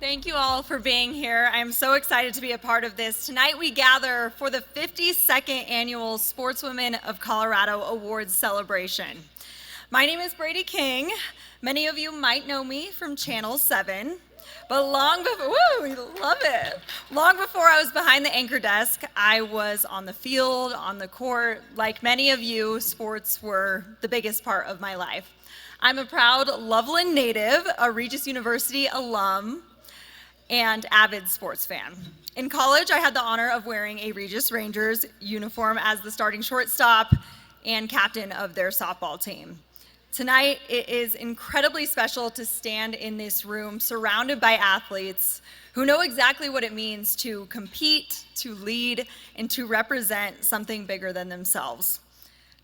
Thank you all for being here. I'm so excited to be a part of this. Tonight we gather for the 52nd annual Sportswomen of Colorado Awards celebration. My name is Brady King. Many of you might know me from Channel 7, but long before I was behind the anchor desk, I was on the field, on the court. Like many of you, sports were the biggest part of my life. I'm a proud Loveland native, a Regis University alum, and avid sports fan. In college, I had the honor of wearing a Regis Rangers uniform as the starting shortstop and captain of their softball team. Tonight, it is incredibly special to stand in this room surrounded by athletes who know exactly what it means to compete, to lead, and to represent something bigger than themselves.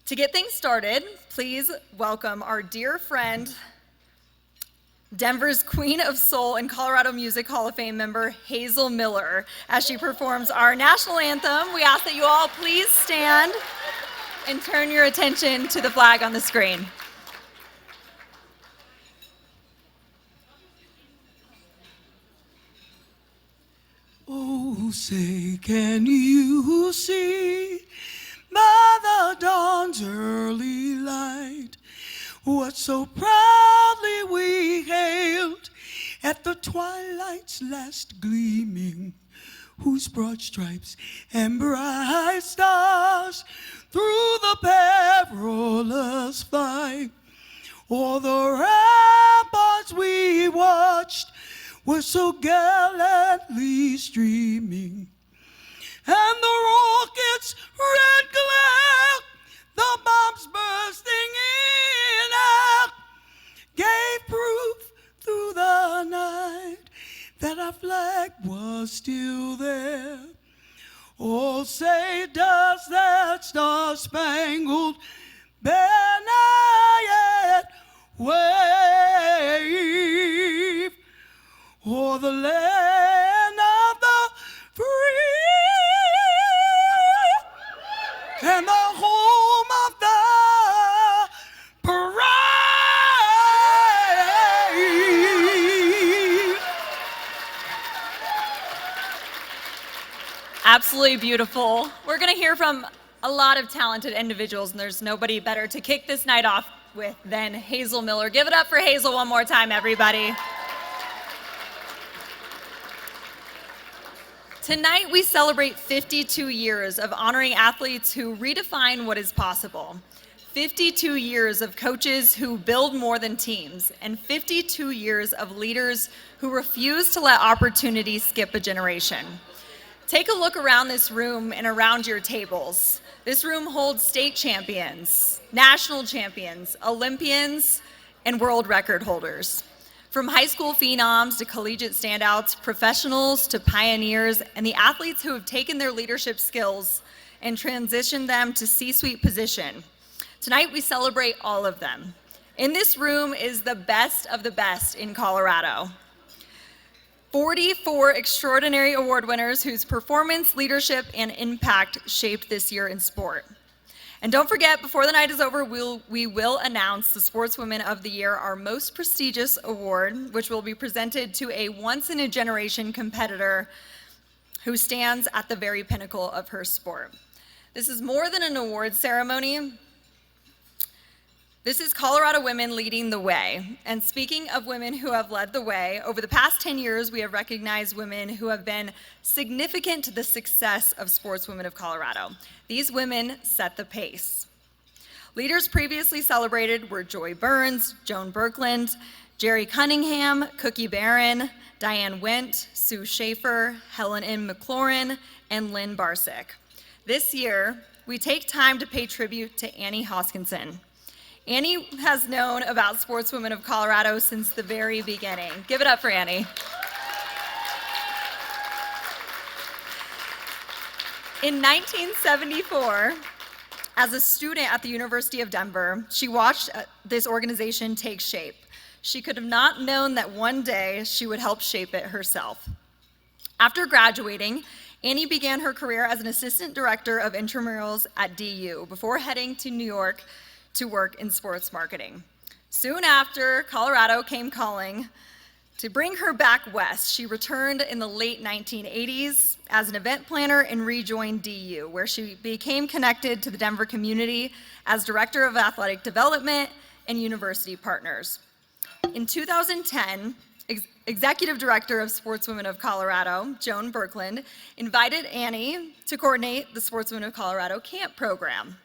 To get things started, please welcome our dear friend, Denver's Queen of Soul and Colorado Music Hall of Fame member, Hazel Miller, as she performs our national anthem. We ask that you all please stand and turn your attention to the flag on the screen. Oh, say, can you see by the dawn's early light what so proudly we hailed at the twilight's last gleaming, whose broad stripes and bright stars through the perilous fight o'er the ramparts we watched were so gallantly streaming, and the rocket's red glare, the bombs bursting in out, gave proof through the night that our flag was still there. Oh, say, does that star-spangled banner yet wave o'er the land of the free and the home of the brave? Absolutely beautiful. We're going to hear from a lot of talented individuals, and there's nobody better to kick this night off with than Hazel Miller. Give it up for Hazel one more time, everybody. Tonight, we celebrate 52 years of honoring athletes who redefine what is possible. 52 years of coaches who build more than teams, and 52 years of leaders who refuse to let opportunity skip a generation. Take a look around this room and around your tables. This room holds state champions, national champions, Olympians, and world record holders. From high school phenoms to collegiate standouts, professionals to pioneers, and the athletes who have taken their leadership skills and transitioned them to C-suite position. Tonight, we celebrate all of them. In this room is the best of the best in Colorado. 44 extraordinary award winners whose performance, leadership, and impact shaped this year in sport. And don't forget, before the night is over, we will announce the Sportswomen of the Year, our most prestigious award, which will be presented to a once-in-a-generation competitor who stands at the very pinnacle of her sport. This is more than an award ceremony. This is Colorado women leading the way. And speaking of women who have led the way, over the past 10 years, we have recognized women who have been significant to the success of Sportswomen of Colorado. These women set the pace. Leaders previously celebrated were Joy Burns, Joan Birkland, Jerry Cunningham, Cookie Barron, Diane Wendt, Sue Schaefer, Helen M. McLaurin, and Lynn Barsick. This year, we take time to pay tribute to Annie Hoskinson. Annie has known about Sportswomen of Colorado since the very beginning. Give it up for Annie. In 1974, as a student at the University of Denver, she watched this organization take shape. She could have not known that one day she would help shape it herself. After graduating, Annie began her career as an assistant director of intramurals at DU before heading to New York to work in sports marketing. Soon after, Colorado came calling To bring her back west, she returned in the late 1980s as an event planner and rejoined DU, where she became connected to the Denver community as Director of Athletic Development and University Partners. In 2010, Executive Director of Sportswomen of Colorado, Joan Berkland, invited Annie to coordinate the Sportswomen of Colorado camp program.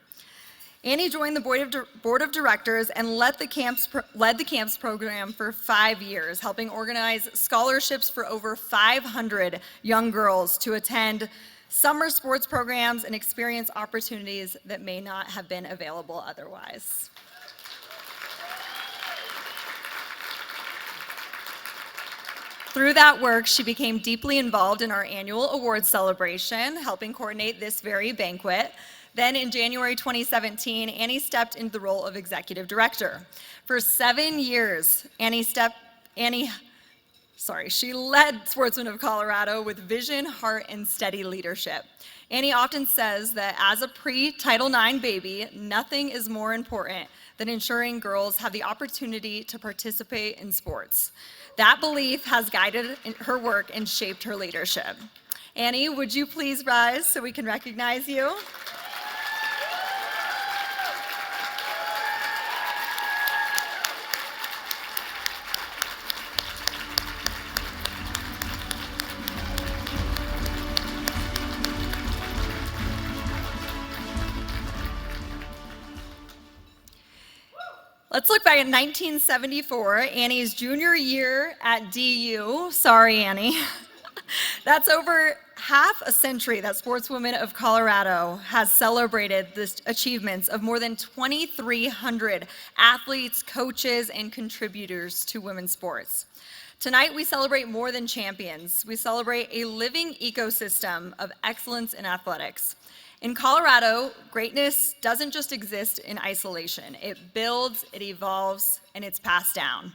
Annie joined the board of directors and led the camps program for 5 years, helping organize scholarships for over 500 young girls to attend summer sports programs and experience opportunities that may not have been available otherwise. Through that work, she became deeply involved in our annual awards celebration, helping coordinate this very banquet. Then in January 2017, Annie stepped into the role of executive director. For 7 years, she led Sportswomen of Colorado with vision, heart, and steady leadership. Annie often says that as a pre-Title IX baby, nothing is more important than ensuring girls have the opportunity to participate in sports. That belief has guided her work and shaped her leadership. Annie, would you please rise so we can recognize you? Let's look back at 1974, Annie's junior year at DU. Sorry, Annie. That's over half a century that Sportswomen of Colorado has celebrated the achievements of more than 2,300 athletes, coaches, and contributors to women's sports. Tonight, we celebrate more than champions. We celebrate a living ecosystem of excellence in athletics. In Colorado, greatness doesn't just exist in isolation. It builds, it evolves, and it's passed down.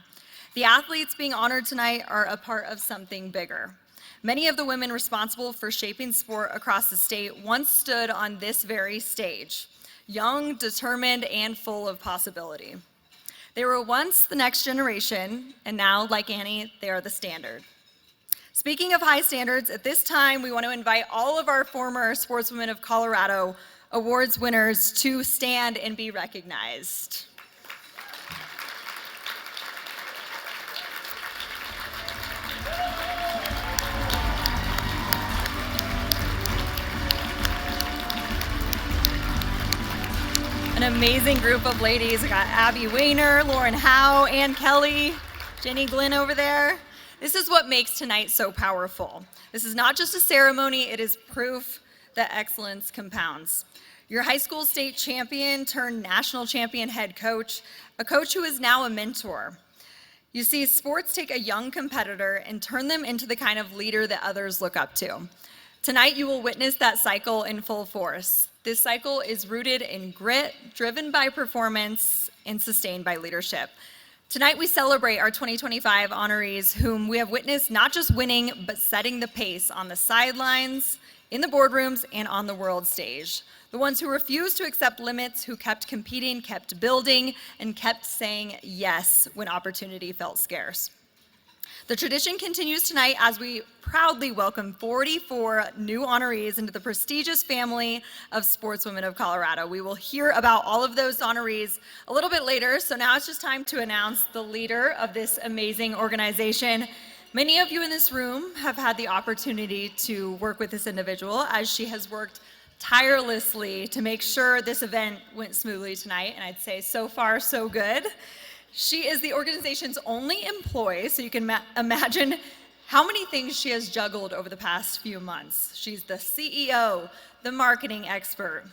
The athletes being honored tonight are a part of something bigger. Many of the women responsible for shaping sport across the state once stood on this very stage, young, determined, and full of possibility. They were once the next generation, and now, like Annie, they are the standard. Speaking of high standards, at this time, we want to invite all of our former Sportswomen of Colorado awards winners to stand and be recognized. An amazing group of ladies. We got Abby Wayner, Lauren Howe, Ann Kelly, Jenny Glynn over there. This is what makes tonight so powerful. This is not just a ceremony, it is proof that excellence compounds. Your high school state champion turned national champion head coach, a coach who is now a mentor. You see, sports take a young competitor and turn them into the kind of leader that others look up to. Tonight, you will witness that cycle in full force. This cycle is rooted in grit, driven by performance, and sustained by leadership. Tonight we celebrate our 2025 honorees whom we have witnessed not just winning, but setting the pace on the sidelines, in the boardrooms, and on the world stage. The ones who refused to accept limits, who kept competing, kept building, and kept saying yes when opportunity felt scarce. The tradition continues tonight as we proudly welcome 44 new honorees into the prestigious family of Sportswomen of Colorado. We will hear about all of those honorees a little bit later, so now it's just time to announce the leader of this amazing organization. Many of you in this room have had the opportunity to work with this individual as she has worked tirelessly to make sure this event went smoothly tonight, and I'd say so far so good. She is the organization's only employee, so you can imagine how many things she has juggled over the past few months. She's the CEO, the marketing expert,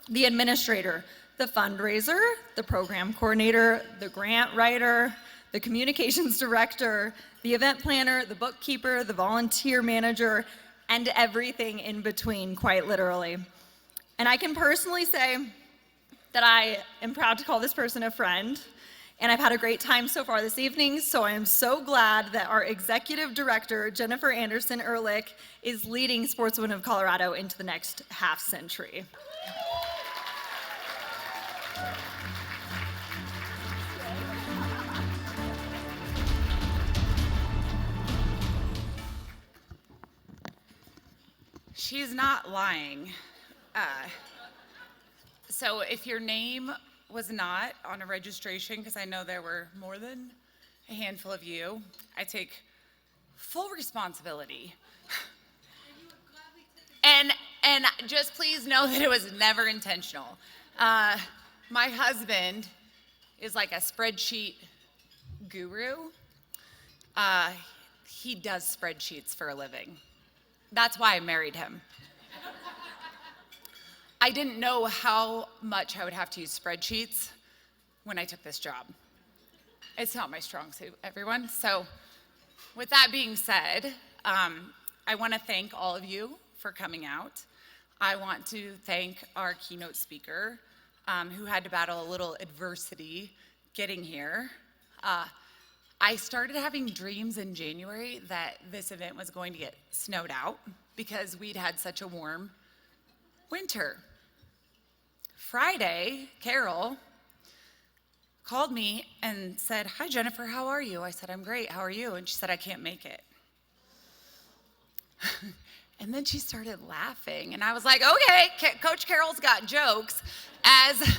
the administrator, the fundraiser, the program coordinator, the grant writer, the communications director, the event planner, the bookkeeper, the volunteer manager, and everything in between, quite literally. And I can personally say that I am proud to call this person a friend. And I've had a great time so far this evening, so I am so glad that our executive director, Jennifer Anderson Ehrlich, is leading Sportswomen of Colorado into the next half century. she's not lying. So if your name was not on a registration, because I know there were more than a handful of you, I take full responsibility. And just please know that it was never intentional. My husband is like a spreadsheet guru. He does spreadsheets for a living. That's why I married him. I didn't know how much I would have to use spreadsheets when I took this job. It's not my strong suit, everyone. So with that being said, I want to thank all of you for coming out. I want to thank our keynote speaker, who had to battle a little adversity getting here. I started having dreams in January that this event was going to get snowed out because we'd had such a warm winter. Friday, Carol called me and said, "Hi, Jennifer, how are you?" I said, "I'm great, how are you?" And she said, "I can't make it." And then she started laughing, and I was like, okay, Coach Carol's got jokes, as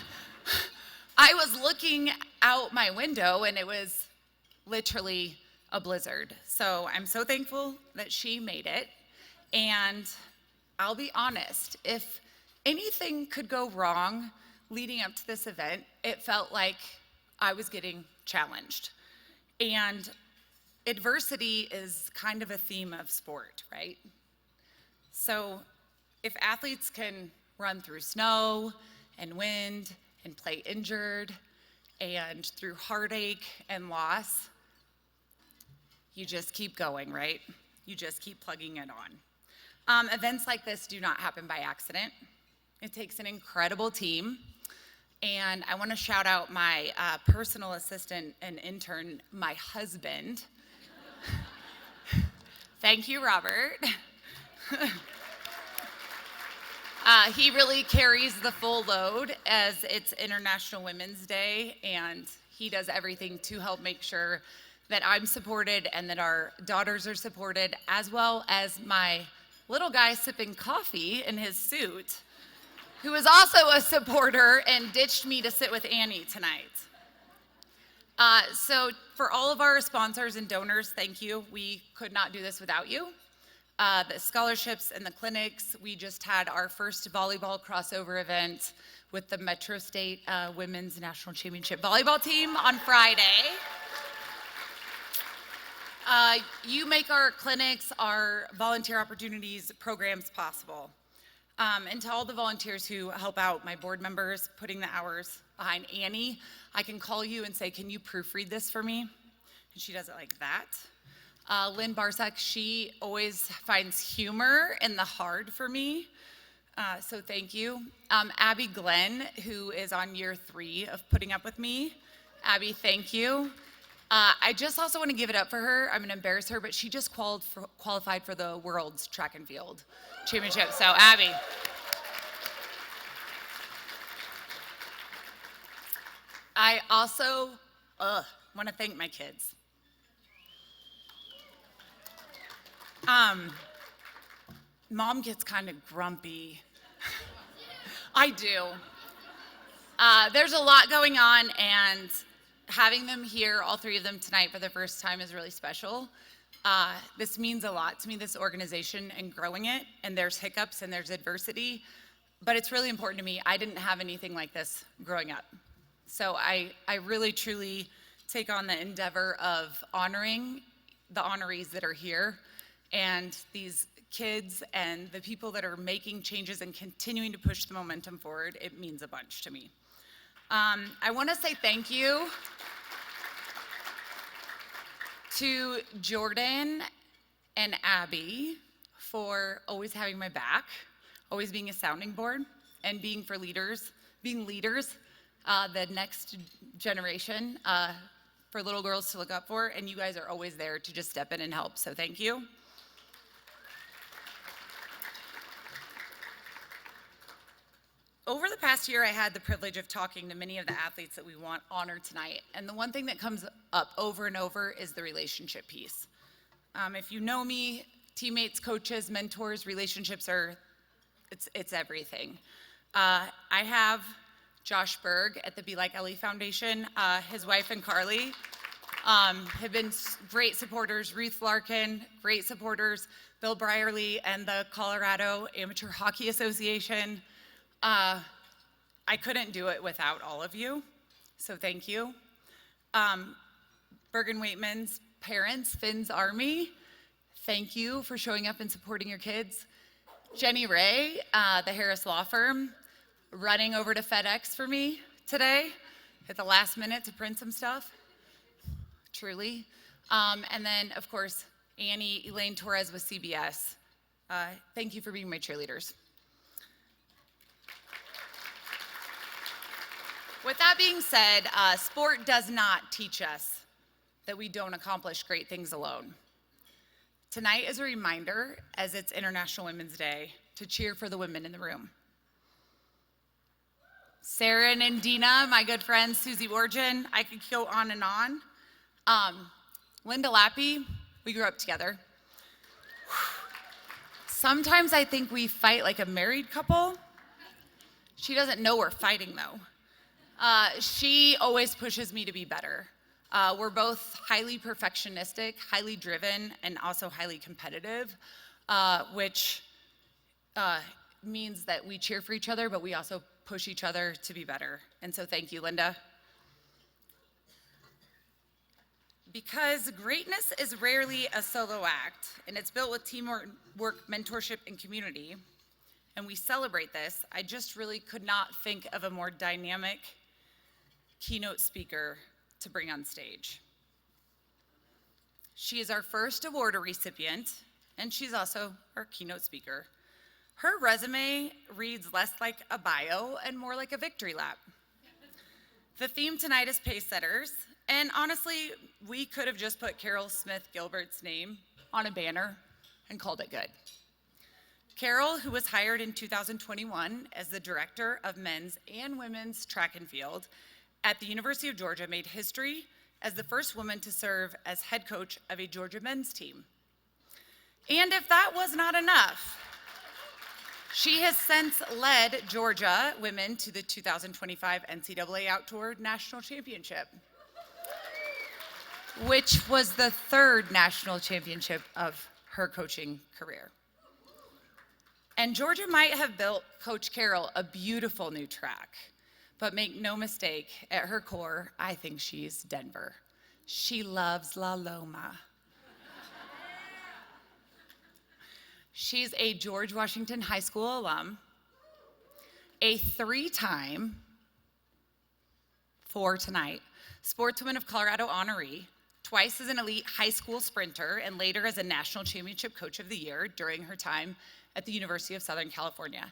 I was looking out my window, and it was literally a blizzard. So I'm so thankful that she made it, and I'll be honest, if anything could go wrong leading up to this event, it felt like I was getting challenged. And adversity is kind of a theme of sport, right? So if athletes can run through snow and wind and play injured and through heartache and loss, you just keep going, right? You just keep plugging it on. Events like this do not happen by accident. It takes an incredible team. And I want to shout out my personal assistant and intern, my husband. Thank you, Robert. He really carries the full load as it's International Women's Day, and he does everything to help make sure that I'm supported and that our daughters are supported, as well as my little guy sipping coffee in his suit, who is also a supporter and ditched me to sit with Annie tonight. So for all of our sponsors and donors, thank you. We could not do this without you. The scholarships and the clinics, we just had our first volleyball crossover event with the Metro State Women's National Championship volleyball team on Friday. You make our clinics, our volunteer opportunities, programs possible. And to all the volunteers who help out, my board members, putting the hours behind Annie, I can call you and say, "Can you proofread this for me?" And she does it like that. Lynn Barsak, she always finds humor in the hard for me, so thank you. Abby Glenn, who is on year 3 of putting up with me. Abby, thank you. I just also want to give it up for her. I'm going to embarrass her, but she just qualified for the World's Track and Field Championship, so Abby. I also want to thank my kids. Mom gets kind of grumpy. I do. There's a lot going on, and having them here, all 3 of them tonight for the first time, is really special. This means a lot to me, this organization and growing it, and there's hiccups and there's adversity, but it's really important to me. I didn't have anything like this growing up. So I really, truly take on the endeavor of honoring the honorees that are here, and these kids and the people that are making changes and continuing to push the momentum forward. It means a bunch to me. I want to say thank you to Jordan and Abby for always having my back, always being a sounding board, and being leaders, the next generation for little girls to look up for, and you guys are always there to just step in and help, so thank you. Over the past year, I had the privilege of talking to many of the athletes that we want honored tonight, and the one thing that comes up over and over is the relationship piece. If you know me, teammates, coaches, mentors, relationships are It's everything. I have Josh Berg at the Be Like Ellie Foundation. His wife and Carly have been great supporters. Ruth Larkin, great supporters. Bill Brierly and the Colorado Amateur Hockey Association. I couldn't do it without all of you, so thank you. Bergen Waitman's parents, Finn's Army, thank you for showing up and supporting your kids. Jenny Ray, the Harris Law Firm, running over to FedEx for me today at the last minute to print some stuff, truly. And then, of course, Annie, Elaine Torres with CBS. Thank you for being my cheerleaders. With that being said, sport does not teach us that we don't accomplish great things alone. Tonight is a reminder, as it's International Women's Day, to cheer for the women in the room. Sarah and Dina, my good friends, Susie Origin, I could go on and on. Linda Lappy, we grew up together. Sometimes I think we fight like a married couple. She doesn't know we're fighting though. She always pushes me to be better. We're both highly perfectionistic, highly driven, and also highly competitive, which means that we cheer for each other, but we also push each other to be better. And so thank you, Linda. Because greatness is rarely a solo act, and it's built with teamwork, mentorship, and community, and we celebrate this, I just really could not think of a more dynamic keynote speaker to bring on stage. She is our first award recipient, and she's also our keynote speaker. Her resume reads less like a bio and more like a victory lap. The theme tonight is pace setters, and honestly, we could have just put Carol Smith Gilbert's name on a banner and called it good. Carol, who was hired in 2021 as the director of men's and women's track and field at the University of Georgia, made history as the first woman to serve as head coach of a Georgia men's team. And if that was not enough, she has since led Georgia women to the 2025 NCAA Outdoor National Championship, which was the third national championship of her coaching career. And Georgia might have built Coach Carol a beautiful new track, but make no mistake, at her core, I think she's Denver. She loves La Loma. She's a George Washington High School alum, a three-time, for tonight, Sportswomen of Colorado honoree, twice as an elite high school sprinter, and later as a national championship coach of the year during her time at the University of Southern California.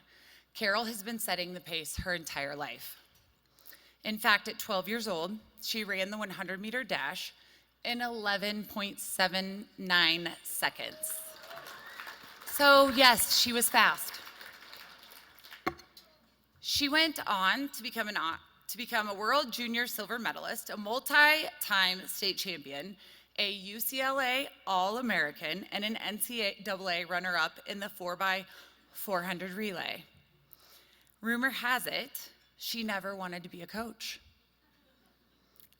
Carol has been setting the pace her entire life. In fact, at 12 years old, she ran the 100-meter dash in 11.79 seconds. So yes, she was fast. She went on to become a world junior silver medalist, a multi-time state champion, a UCLA All-American, and an NCAA runner-up in the 4x400 relay. Rumor has it, she never wanted to be a coach.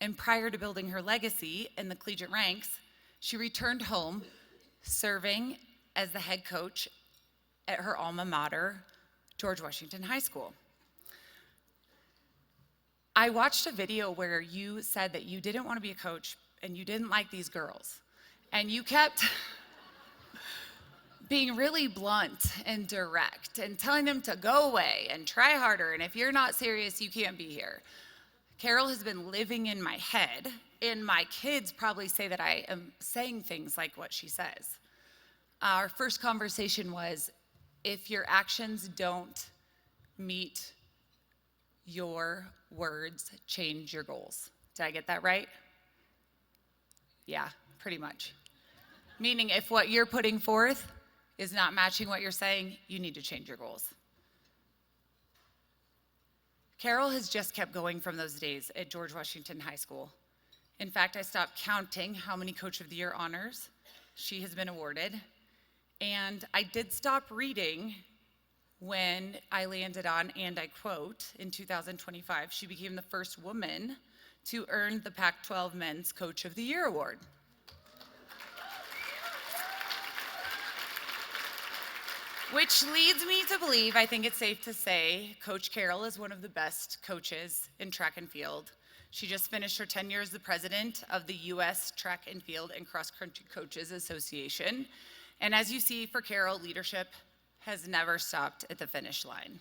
And prior to building her legacy in the collegiate ranks, she returned home serving as the head coach at her alma mater, George Washington High School. I watched a video where you said that you didn't want to be a coach and you didn't like these girls. And you kept being really blunt and direct and telling them to go away and try harder. And if you're not serious, you can't be here. Carol has been living in my head, and my kids probably say that I am saying things like what she says. Our first conversation was, if your actions don't meet your words, change your goals. Did I get that right? Yeah, pretty much. Meaning if what you're putting forth is not matching what you're saying, you need to change your goals. Carol has just kept going from those days at George Washington High School. In fact, I stopped counting how many Coach of the Year honors she has been awarded. And I did stop reading when I landed on, and I quote, in 2025, she became the first woman to earn the Pac-12 Men's Coach of the Year award. Which leads me to believe, I think it's safe to say, Coach Carroll is one of the best coaches in track and field. She just finished her tenure as the president of the U.S. Track and Field and Cross Country Coaches Association. And as you see, for Carroll, leadership has never stopped at the finish line.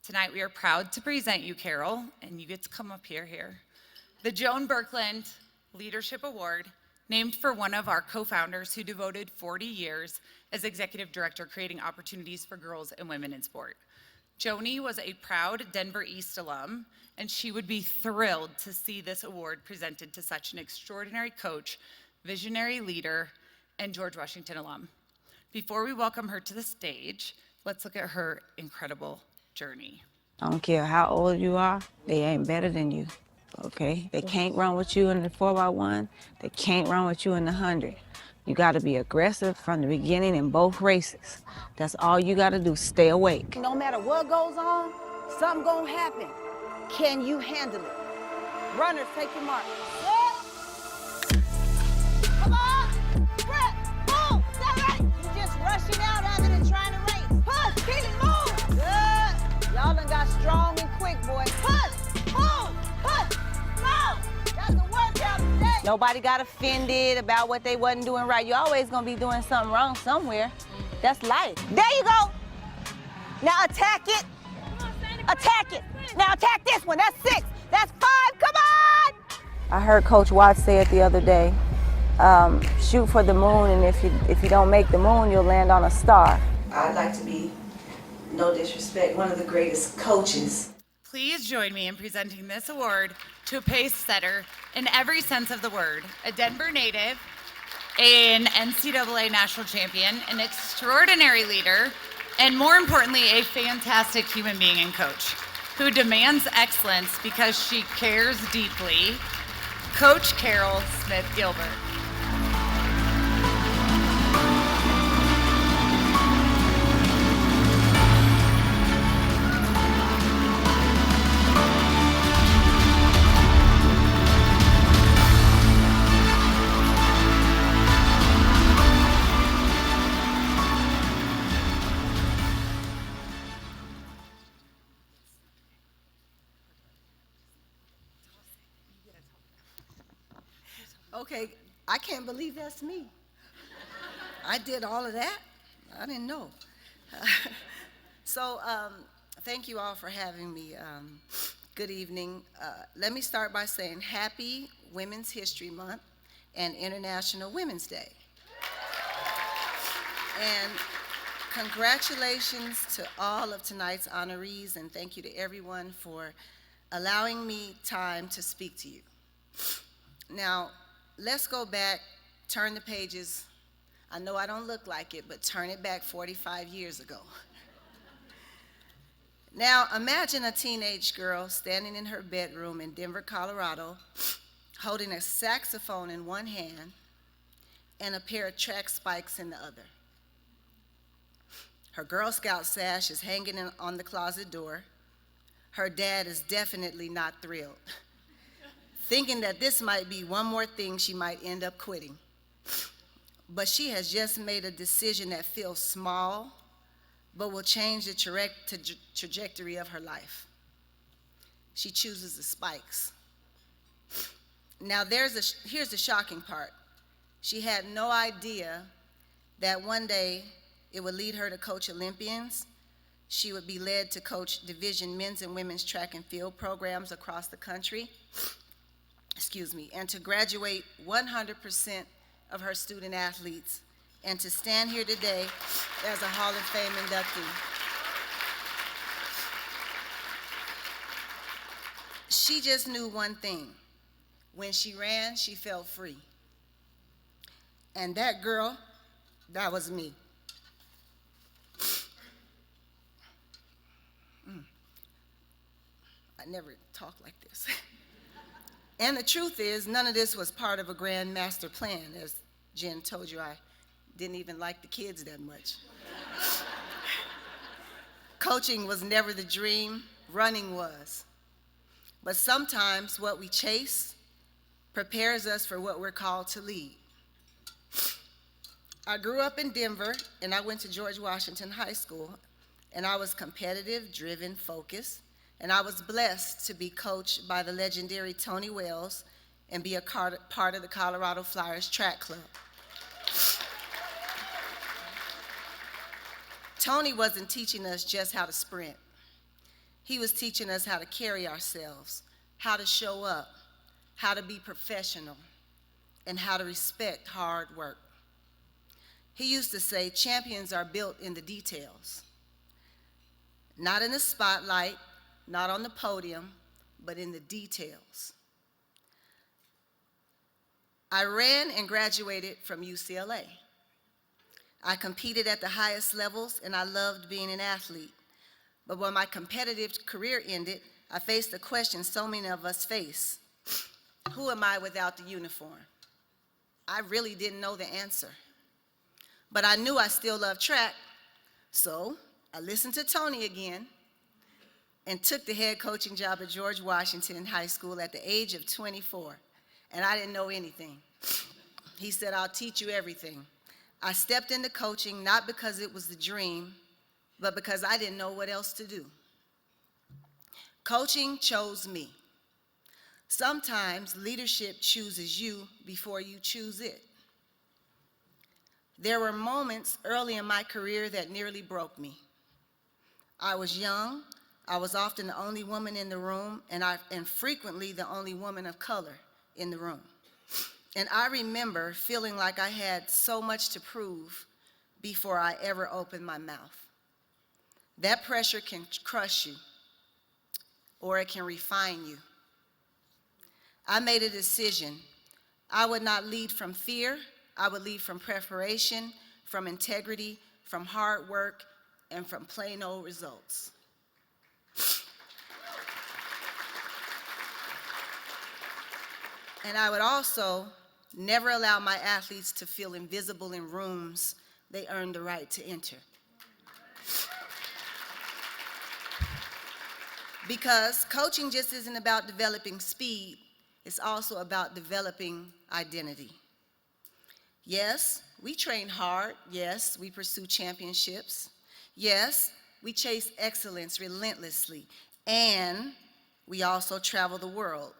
Tonight, we are proud to present you, Carroll, and you get to come up here, the Joan Birkeland Leadership Award, named for one of our co-founders who devoted 40 years as executive director creating opportunities for girls and women in sport. Joni was a proud Denver East alum, and she would be thrilled to see this award presented to such an extraordinary coach, visionary leader, and George Washington alum. Before we welcome her to the stage, let's look at her incredible journey. I don't care how old you are, they ain't better than you, okay? They can't run with you in the 4x1, they can't run with you in the 100. You gotta be aggressive from the beginning in both races. That's all you gotta do, stay awake. No matter what goes on, something gonna happen. Can you handle it? Runners, take your mark. Come on, prep, move, stay ready. You just rushing out other than trying to race. Push, keep it, move. Good. Y'all done got strong and quick, boys. Push, move, that's the workout today. Nobody got offended about what they wasn't doing right. You're always gonna be doing something wrong somewhere. That's life. There you go. Now attack it. Attack it. Now attack this one. That's 6. That's 5. Come on. I heard Coach Watts say it the other day, shoot for the moon, and if you don't make the moon, you'll land on a star. I'd like to be, no disrespect, one of the greatest coaches. Please join me in presenting this award to a pace setter in every sense of the word, a Denver native, an NCAA national champion, an extraordinary leader, and more importantly, a fantastic human being and coach who demands excellence because she cares deeply, Coach Carroll Smith-Gilbert. Okay, I can't believe that's me. I did all of that? I didn't know. So thank you all for having me. Good evening. Let me start by saying Happy Women's History Month and International Women's Day. And congratulations to all of tonight's honorees, and thank you to everyone for allowing me time to speak to you. Now, let's go back, turn the pages. I know I don't look like it, but turn it back 45 years ago. Now, imagine a teenage girl standing in her bedroom in Denver, Colorado, holding a saxophone in one hand and a pair of track spikes in the other. Her Girl Scout sash is hanging on the closet door. Her dad is definitely not thrilled, thinking that this might be one more thing she might end up quitting. But she has just made a decision that feels small, but will change the trajectory of her life. She chooses the spikes. Now here's the shocking part. She had no idea that one day it would lead her to coach Olympians. She would be led to coach division men's and women's track and field programs across the country. And to graduate 100% of her student athletes, and to stand here today as a Hall of Fame inductee. She just knew one thing. When she ran, she felt free. And that girl, that was me. I never talked like this. And the truth is, none of this was part of a grand master plan. As Jen told you, I didn't even like the kids that much. coaching was never the dream, running was. But sometimes what we chase prepares us for what we're called to lead. I grew up in Denver, and I went to George Washington High School, and I was competitive, driven, focused, and I was blessed to be coached by the legendary Tony Wells and be a part of the Colorado Flyers track club. Tony wasn't teaching us just how to sprint. He was teaching us how to carry ourselves, how to show up, how to be professional, and how to respect hard work. He used to say, champions are built in the details. Not in the spotlight, not on the podium, but in the details. I ran and graduated from UCLA. I competed at the highest levels, and I loved being an athlete. But when my competitive career ended, I faced the question so many of us face. Who am I without the uniform? I really didn't know the answer. But I knew I still loved track, so I listened to Tony again and took the head coaching job at George Washington High School at the age of 24, and I didn't know anything. He said, I'll teach you everything. I stepped into coaching not because it was the dream, but because I didn't know what else to do. Coaching chose me. Sometimes leadership chooses you before you choose it. There were moments early in my career that nearly broke me. I was young, I was often the only woman in the room, and frequently the only woman of color in the room. And I remember feeling like I had so much to prove before I ever opened my mouth. That pressure can crush you, or it can refine you. I made a decision. I would not lead from fear. I would lead from preparation, from integrity, from hard work, and from plain old results. And I would also never allow my athletes to feel invisible in rooms they earned the right to enter. Because coaching just isn't about developing speed, it's also about developing identity. Yes, we train hard. Yes, we pursue championships. Yes, we chase excellence relentlessly. And we also travel the world.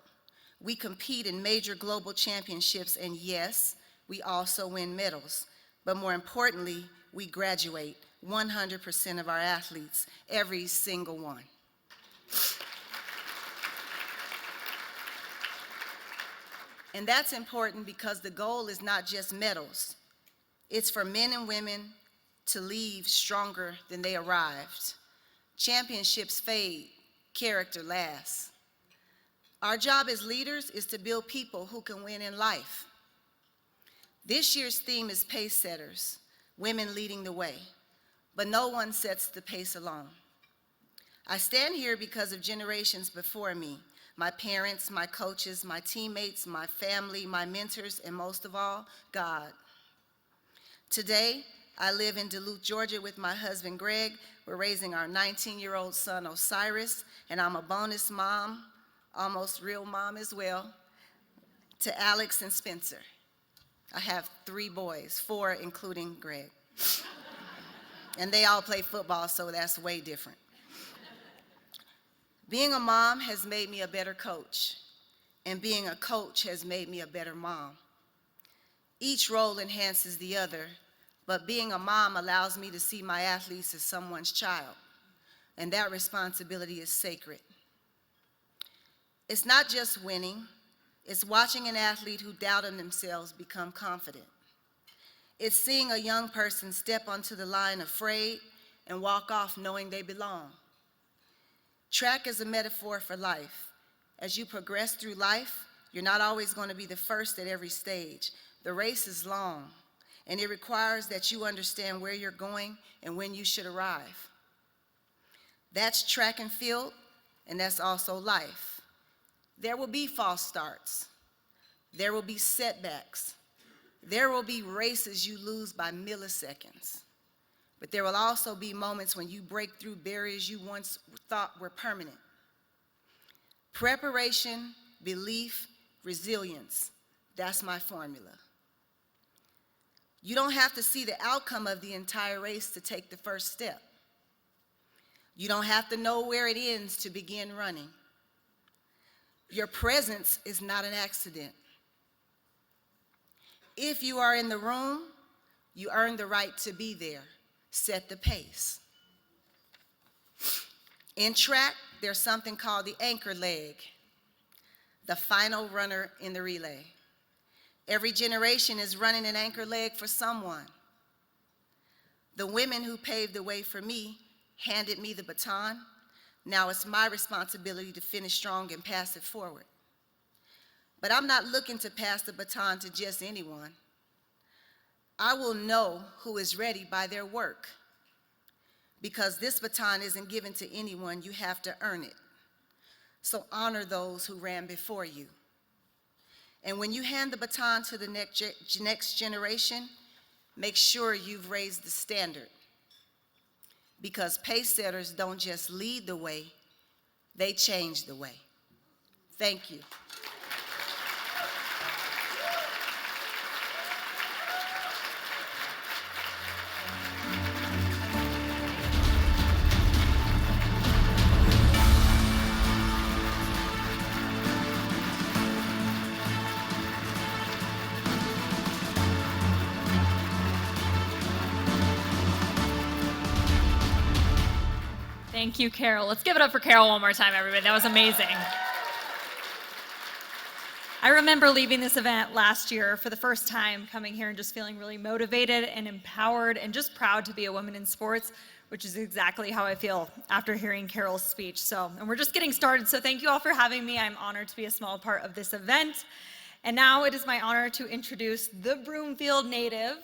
We compete in major global championships, and yes, we also win medals. But more importantly, we graduate 100% of our athletes, every single one. And that's important because the goal is not just medals. It's for men and women to leave stronger than they arrived. Championships fade, character lasts. Our job as leaders is to build people who can win in life. This year's theme is pace setters, women leading the way, but no one sets the pace alone. I stand here because of generations before me, my parents, my coaches, my teammates, my family, my mentors, and most of all, God. Today, I live in Duluth, Georgia with my husband, Greg. We're raising our 19-year-old son, Osiris, and I'm a bonus mom, almost real mom as well, to Alex and Spencer. I have 3 boys, 4 including Greg. And they all play football, so that's way different. Being a mom has made me a better coach, and being a coach has made me a better mom. Each role enhances the other, but being a mom allows me to see my athletes as someone's child, and that responsibility is sacred. It's not just winning, it's watching an athlete who doubted themselves become confident. It's seeing a young person step onto the line afraid and walk off knowing they belong. Track is a metaphor for life. As you progress through life, you're not always going to be the first at every stage. The race is long, and it requires that you understand where you're going and when you should arrive. That's track and field, and that's also life. There will be false starts. There will be setbacks. There will be races you lose by milliseconds. but there will also be moments when you break through barriers you once thought were permanent. Preparation, belief, resilience, that's my formula. You don't have to see the outcome of the entire race to take the first step. You don't have to know where it ends to begin running. Your presence is not an accident. If you are in the room, you earn the right to be there. Set the pace. In track, there's something called the anchor leg, the final runner in the relay. Every generation is running an anchor leg for someone. The women who paved the way for me handed me the baton. Now it's my responsibility to finish strong and pass it forward. But I'm not looking to pass the baton to just anyone. I will know who is ready by their work. Because this baton isn't given to anyone, you have to earn it. So honor those who ran before you. And when you hand the baton to the next generation, make sure you've raised the standard. Because pace setters don't just lead the way, they change the way. Thank you. Thank you, Carol. Let's give it up for Carol one more time, everybody. That was amazing. I remember leaving this event last year for the first time, coming here and just feeling really motivated and empowered and just proud to be a woman in sports, which is exactly how I feel after hearing Carol's speech. And we're just getting started, so thank you all for having me. I'm honored to be a small part of this event. And now it is my honor to introduce the Broomfield native,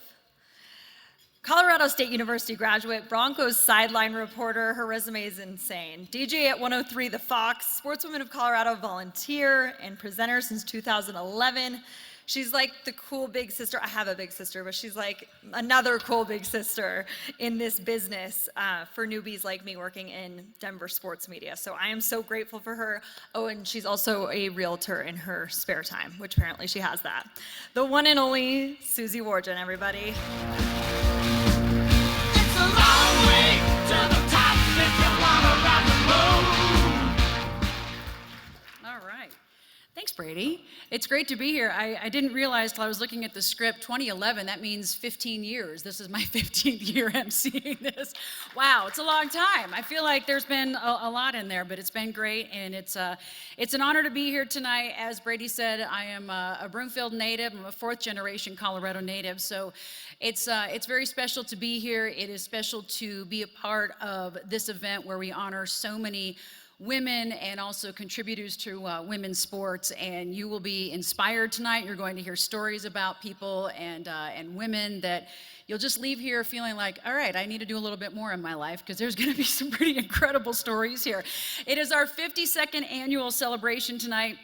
Colorado State University graduate, Broncos sideline reporter. Her resume is insane. DJ at 103 The Fox, Sportswomen of Colorado volunteer and presenter since 2011. She's like the cool big sister. I have a big sister, but she's like another cool big sister in this business for newbies like me working in Denver sports media. So I am so grateful for her. Oh, and she's also a realtor in her spare time, which apparently she has that. The one and only Susie Wargen, everybody. All right. Thanks, Brady. It's great to be here. I didn't realize till I was looking at the script, 2011, that means 15 years. This is my 15th year emceeing this. Wow, it's a long time. I feel like there's been a lot in there, but it's been great, and it's an honor to be here tonight. As Brady said, I am a Broomfield native. I'm a fourth-generation Colorado native, so it's very special to be here. It is special to be a part of this event where we honor so many women and also contributors to women's sports, and you will be inspired tonight. You're going to hear stories about people and women that you'll just leave here feeling like, all right, I need to do a little bit more in my life, because there's going to be some pretty incredible stories here. It is our 52nd annual celebration tonight.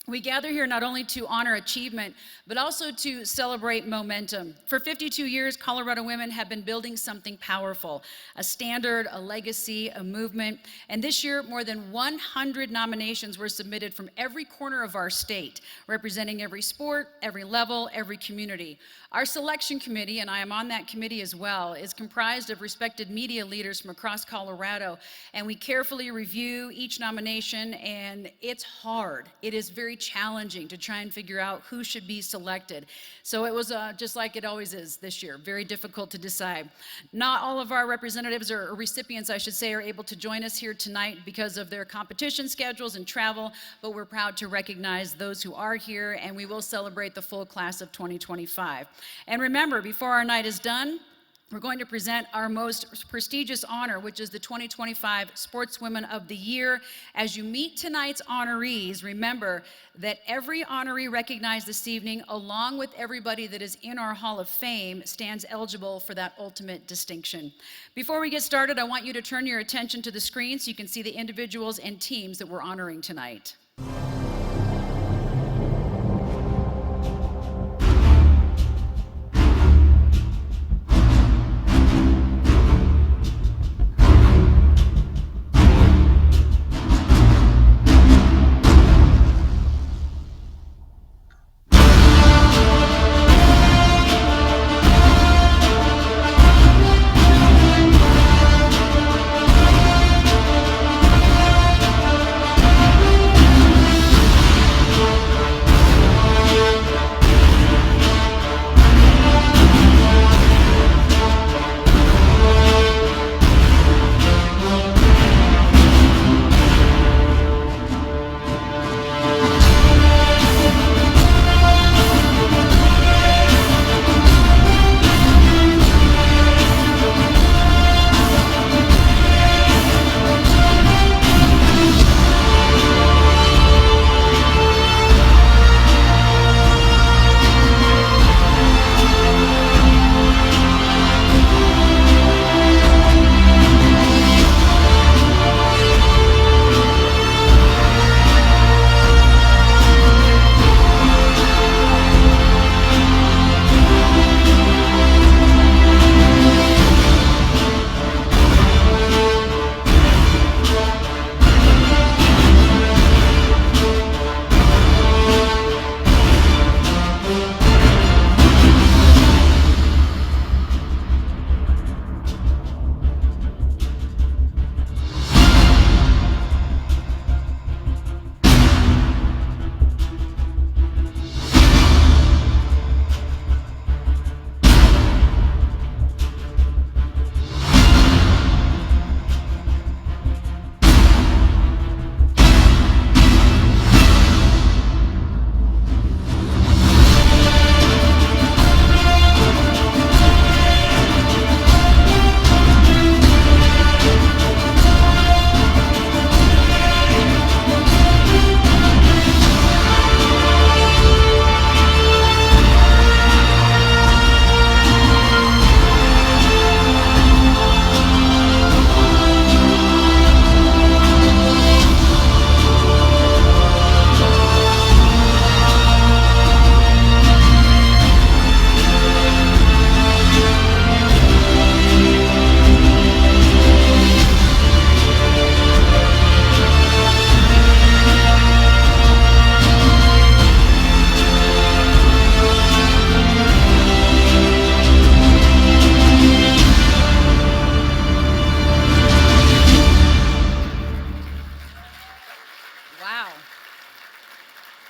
We gather here not only to honor achievement, but also to celebrate momentum. For 52 years, Colorado women have been building something powerful, a standard, a legacy, a movement. And this year, more than 100 nominations were submitted from every corner of our state, representing every sport, every level, every community. Our selection committee, and I am on that committee as well, is comprised of respected media leaders from across Colorado, and we carefully review each nomination, and it's hard. It is very challenging to try and figure out who should be selected. So it was just like it always is this year, very difficult to decide. Not all of our representatives or recipients, I should say, are able to join us here tonight because of their competition schedules and travel, but we're proud to recognize those who are here, and we will celebrate the full class of 2025. And remember, before our night is done, we're going to present our most prestigious honor, which is the 2025 Sportswomen of the Year. As you meet tonight's honorees, remember that every honoree recognized this evening, along with everybody that is in our Hall of Fame, stands eligible for that ultimate distinction. Before we get started, I want you to turn your attention to the screen so you can see the individuals and teams that we're honoring tonight.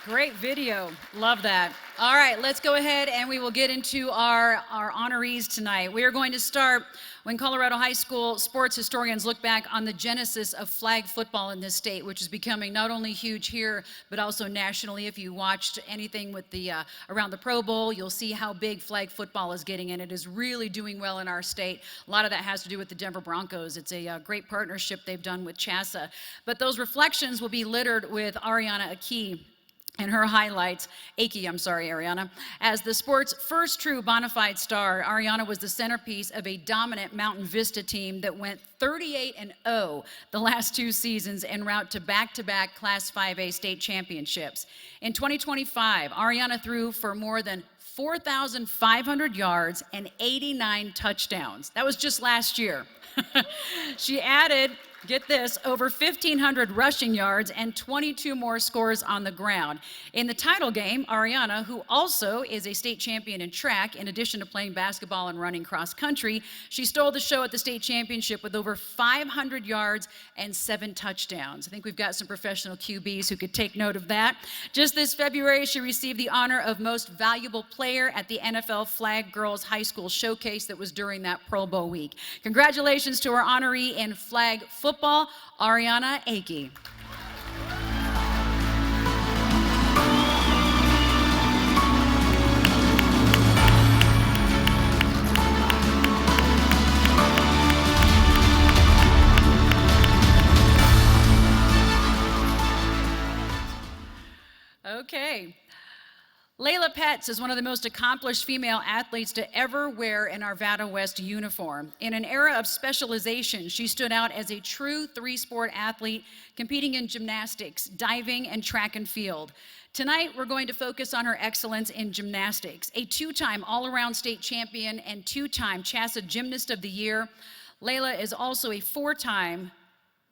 Great video. Love that. All right, let's go ahead and we will get into our honorees tonight. We are going to start when Colorado High School sports historians look back on the genesis of flag football in this state, which is becoming not only huge here, but also nationally. If you watched anything with the around the Pro Bowl, you'll see how big flag football is getting, and it is really doing well in our state. A lot of that has to do with the Denver Broncos. It's a great partnership they've done with CHSAA. But those reflections will be littered with Arianna Akey and her highlights, Akey, Arianna. As the sport's first true bona fide star, Arianna was the centerpiece of a dominant Mountain Vista team that went 38-0 the last 2 seasons en route to back-to-back Class 5A state championships. In 2025, Arianna threw for more than 4,500 yards and 89 touchdowns. That was just last year. She added, get this, over 1,500 rushing yards and 22 more scores on the ground. In the title game, Arianna, who also is a state champion in track, in addition to playing basketball and running cross country, she stole the show at the state championship with over 500 yards and 7 touchdowns. I think we've got some professional QBs who could take note of that. Just this February, she received the honor of Most Valuable Player at the NFL Flag Girls High School Showcase that was during that Pro Bowl week. Congratulations to our honoree in flag football, Arianna Akey. Okay. Layla Petz is one of the most accomplished female athletes to ever wear an Arvada West uniform. In an era of specialization, she stood out as a true 3-sport athlete, competing in gymnastics, diving, and track and field. Tonight, we're going to focus on her excellence in gymnastics. A 2-time all-around state champion and 2-time CHSAA Gymnast of the Year, Layla is also a 4-time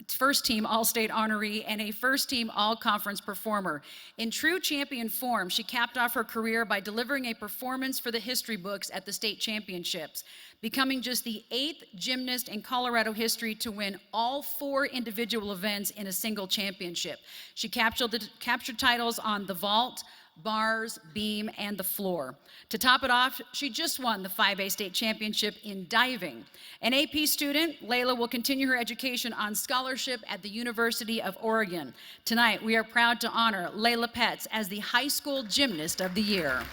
first-team All-State honoree and a first-team All-Conference performer. In true champion form, she capped off her career by delivering a performance for the history books at the state championships, becoming just the 8th gymnast in Colorado history to win all 4 individual events in a single championship. She captured titles on the vault, bars, beam, and the floor. To top it off, she just won the 5A state championship in diving. An AP student, Layla will continue her education on scholarship at the University of Oregon. Tonight, we are proud to honor Layla Petz as the High School Gymnast of the Year.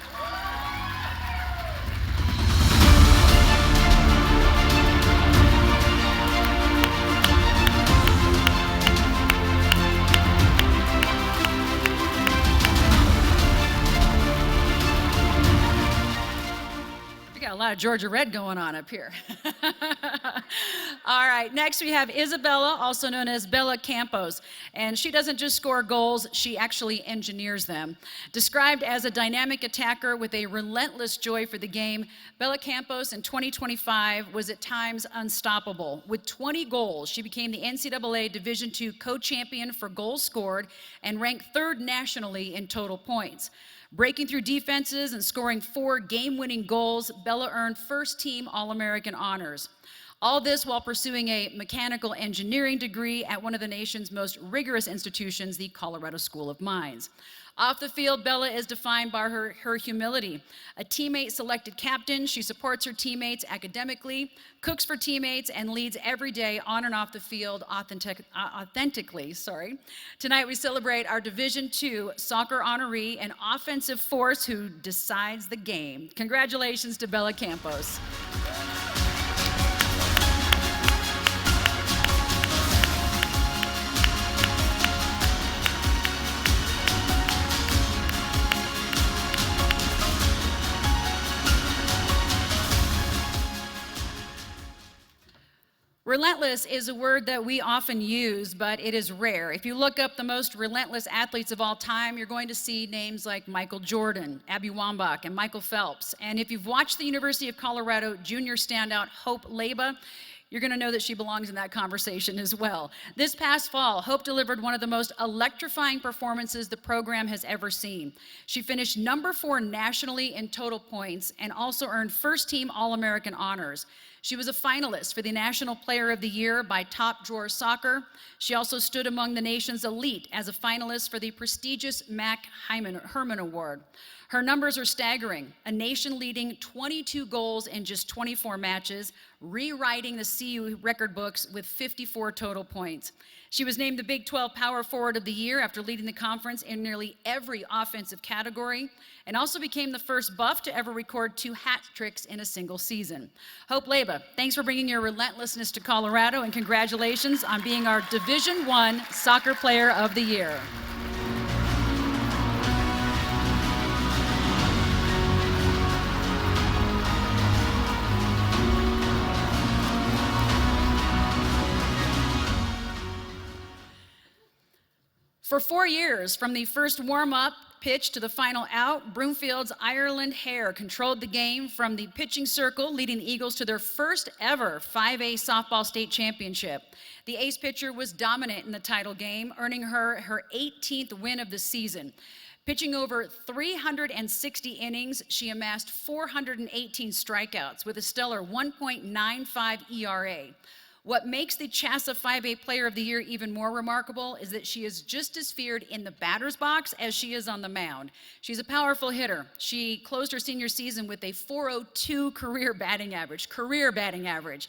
A lot of Georgia Red going on up here. All right, next we have Isabella, also known as Bella Campos, and she doesn't just score goals, she actually engineers them. Described as a dynamic attacker with a relentless joy for the game, Bella Campos in 2025 was at times unstoppable. With 20 goals, she became the NCAA Division II co-champion for goals scored and ranked 3rd nationally in total points. Breaking through defenses and scoring 4 game-winning goals, Bella earned first-team All-American honors. All this while pursuing a mechanical engineering degree at one of the nation's most rigorous institutions, the Colorado School of Mines. Off the field, Bella is defined by her humility. A teammate-selected captain, she supports her teammates academically, cooks for teammates, and leads every day on and off the field authentically. Tonight, we celebrate our Division II soccer honoree, an offensive force who decides the game. Congratulations to Bella Campos. Relentless is a word that we often use, but it is rare. If you look up the most relentless athletes of all time, you're going to see names like Michael Jordan, Abby Wambach, and Michael Phelps. And if you've watched the University of Colorado junior standout Hope Layla, you're going to know that she belongs in that conversation as well. This past fall, Hope delivered one of the most electrifying performances the program has ever seen. She finished number 4 nationally in total points and also earned first-team All-American honors. She was a finalist for the National Player of the Year by Top Drawer Soccer. She also stood among the nation's elite as a finalist for the prestigious Mac Herman Award. Her numbers are staggering, a nation-leading 22 goals in just 24 matches, rewriting the CU record books with 54 total points. She was named the Big 12 Power Forward of the Year after leading the conference in nearly every offensive category, and also became the first Buff to ever record 2 hat tricks in a single season. Hope Layla, thanks for bringing your relentlessness to Colorado, and congratulations on being our Division I Soccer Player of the Year. For 4 years, from the first warm-up pitch to the final out, Broomfield's Ireland Hare controlled the game from the pitching circle, leading the Eagles to their first ever 5A softball state championship. The ace pitcher was dominant in the title game, earning her 18th win of the season. Pitching over 360 innings, she amassed 418 strikeouts with a stellar 1.95 ERA. What makes the CHSAA 5A Player of the Year even more remarkable is that she is just as feared in the batter's box as she is on the mound. She's a powerful hitter. She closed her senior season with a .402 career batting average.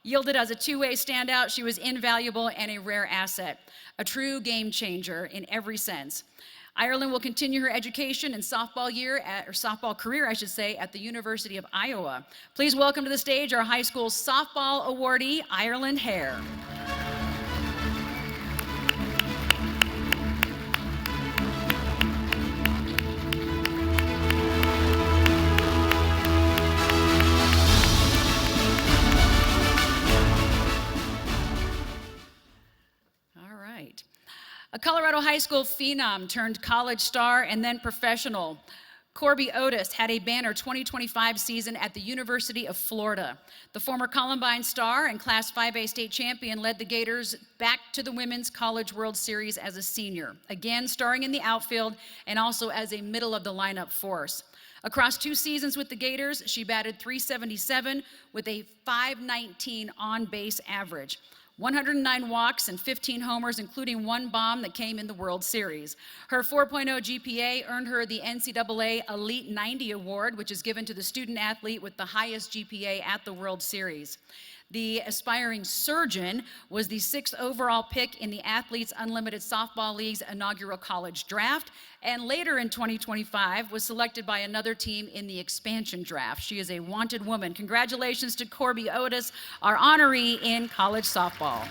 Yielded as a two-way standout, she was invaluable and a rare asset, a true game changer in every sense. Ireland will continue her education and softball career, at the University of Iowa. Please welcome to the stage our high school softball awardee, Ireland Hare. A Colorado high school phenom turned college star and then professional. Corby Otis had a banner 2025 season at the University of Florida. The former Columbine star and Class 5A state champion led the Gators back to the Women's College World Series as a senior, again starring in the outfield and also as a middle-of-the-lineup force. Across 2 seasons with the Gators, she batted .377 with a .519 on-base average. 109 walks and 15 homers, including 1 bomb that came in the World Series. Her 4.0 GPA earned her the NCAA Elite 90 Award, which is given to the student athlete with the highest GPA at the World Series. The aspiring surgeon was the 6th overall pick in the Athletes Unlimited Softball League's inaugural college draft, and later in 2025 was selected by another team in the expansion draft. She is a wanted woman. Congratulations to Corby Otis, our honoree in college softball.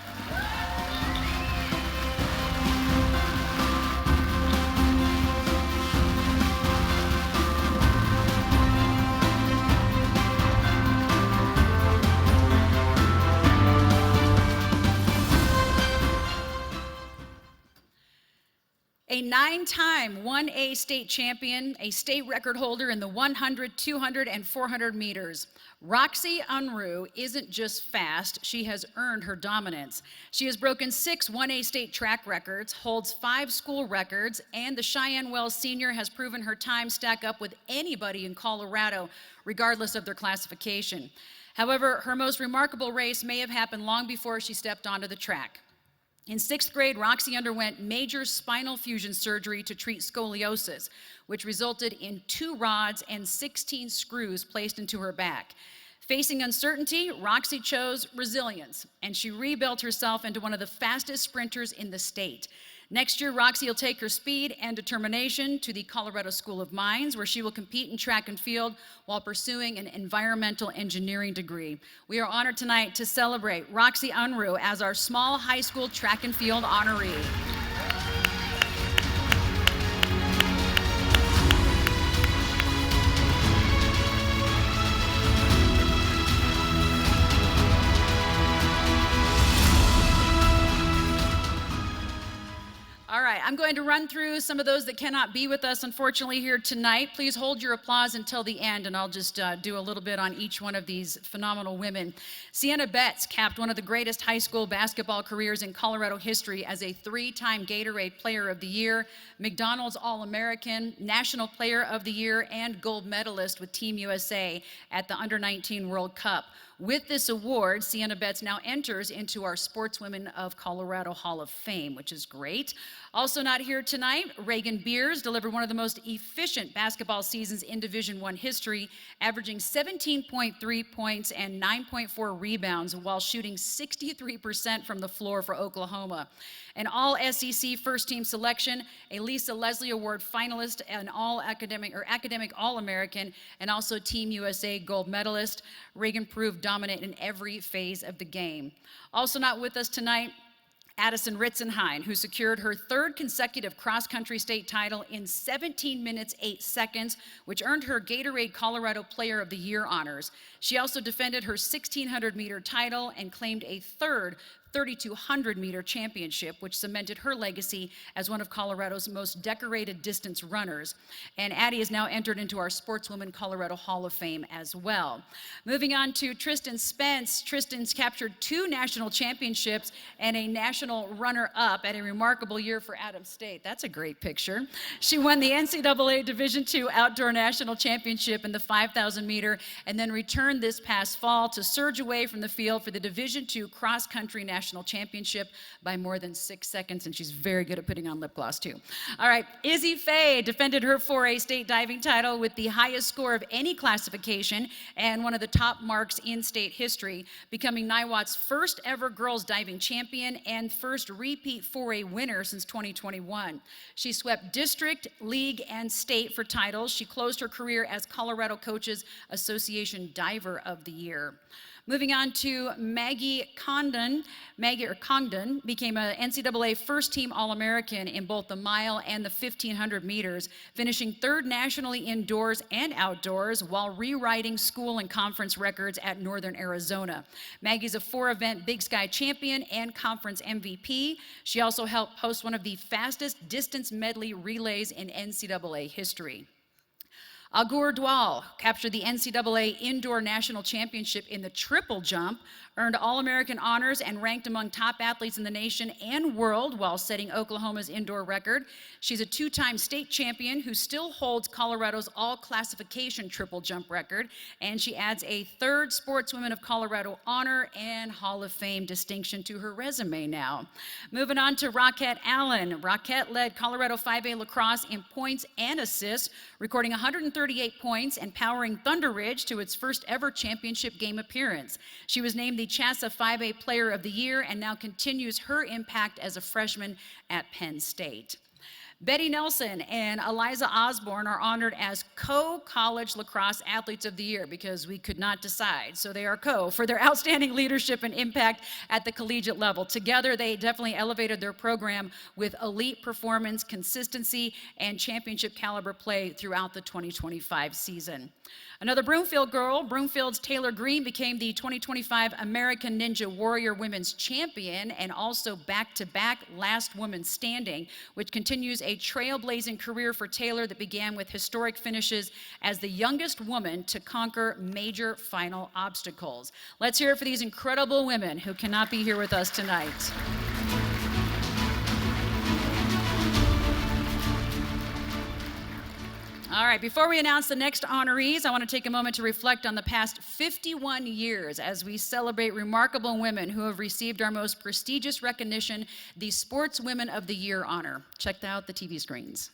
A 9-time 1A state champion, a state record holder in the 100, 200, and 400 meters. Roxy Unruh isn't just fast, she has earned her dominance. She has broken 6 1A state track records, holds 5 school records, and the Cheyenne Wells senior has proven her time stack up with anybody in Colorado, regardless of their classification. However, her most remarkable race may have happened long before she stepped onto the track. In 6th grade, Roxy underwent major spinal fusion surgery to treat scoliosis, which resulted in 2 rods and 16 screws placed into her back. Facing uncertainty, Roxy chose resilience, and she rebuilt herself into one of the fastest sprinters in the state. Next year, Roxy will take her speed and determination to the Colorado School of Mines, where she will compete in track and field while pursuing an environmental engineering degree. We are honored tonight to celebrate Roxy Unruh as our small high school track and field honoree. All right, I'm going to run through some of those that cannot be with us, unfortunately, here tonight. Please hold your applause until the end, and I'll just do a little bit on each one of these phenomenal women. Sienna Betts capped one of the greatest high school basketball careers in Colorado history as a 3-time Gatorade Player of the Year, McDonald's All-American, National Player of the Year, and gold medalist with Team USA at the Under-19 World Cup. With this award, Sienna Betts now enters into our Sportswomen of Colorado Hall of Fame, which is great. Also not here tonight, Raegan Beers delivered one of the most efficient basketball seasons in Division I history, averaging 17.3 points and 9.4 rebounds while shooting 63% from the floor for Oklahoma. An all-SEC first-team selection, a Lisa Leslie Award finalist, an academic All-American, and also Team USA gold medalist. Raegan proved dominant in every phase of the game. Also not with us tonight, Addison Ritzenhein, who secured her third consecutive cross-country state title in 17 minutes, 8 seconds, which earned her Gatorade Colorado Player of the Year honors. She also defended her 1,600-meter title and claimed a third 3,200-meter championship, which cemented her legacy as one of Colorado's most decorated distance runners. And Addie is now entered into our Sportswomen Colorado Hall of Fame as well. Moving on to Tristian Spence. Tristian's captured 2 national championships and a national runner-up at a remarkable year for Adams State. That's a great picture. She won the NCAA Division II Outdoor National Championship in the 5,000-meter and then returned this past fall to surge away from the field for the Division II Cross-Country National Championship by more than 6 seconds, and she's very good at putting on lip gloss too. All right, Izzy Faye defended her 4A state diving title with the highest score of any classification and one of the top marks in state history, becoming Niwot's first ever girls diving champion and first repeat 4A winner since 2021. She swept district, league, and state for titles. She closed her career as Colorado Coaches Association Diver of the Year. Moving on to Maggi Congdon. Congdon became an NCAA first-team All-American in both the mile and the 1,500 meters, finishing third nationally indoors and outdoors while rewriting school and conference records at Northern Arizona. Maggie's a 4-event Big Sky champion and conference MVP. She also helped host one of the fastest distance medley relays in NCAA history. Agur Dwol captured the NCAA Indoor National Championship in the triple jump, earned All-American honors, and ranked among top athletes in the nation and world while setting Oklahoma's indoor record. She's a 2-time state champion who still holds Colorado's all-classification triple jump record, and she adds a 3rd Sportswomen of Colorado honor and Hall of Fame distinction to her resume now. Moving on to Rockette Allen. Rockette led Colorado 5A lacrosse in points and assists, recording 138 points and powering Thunder Ridge to its first ever championship game appearance. She was named the CHSAA 5A Player of the Year and now continues her impact as a freshman at Penn State. Betty Nelson and Eliza Osborne are honored as co-college lacrosse athletes of the year because we could not decide, so they are co for their outstanding leadership and impact at the collegiate level. Together, they definitely elevated their program with elite performance, consistency, and championship caliber play throughout the 2025 season. Another Broomfield girl, Broomfield's Taylor Green, became the 2025 American Ninja Warrior Women's Champion and also back-to-back Last Woman Standing, which continues a trailblazing career for Taylor that began with historic finishes as the youngest woman to conquer major final obstacles. Let's hear it for these incredible women who cannot be here with us tonight. All right, before we announce the next honorees, I want to take a moment to reflect on the past 51 years as we celebrate remarkable women who have received our most prestigious recognition, the Sportswomen of the Year honor. Check out the TV screens.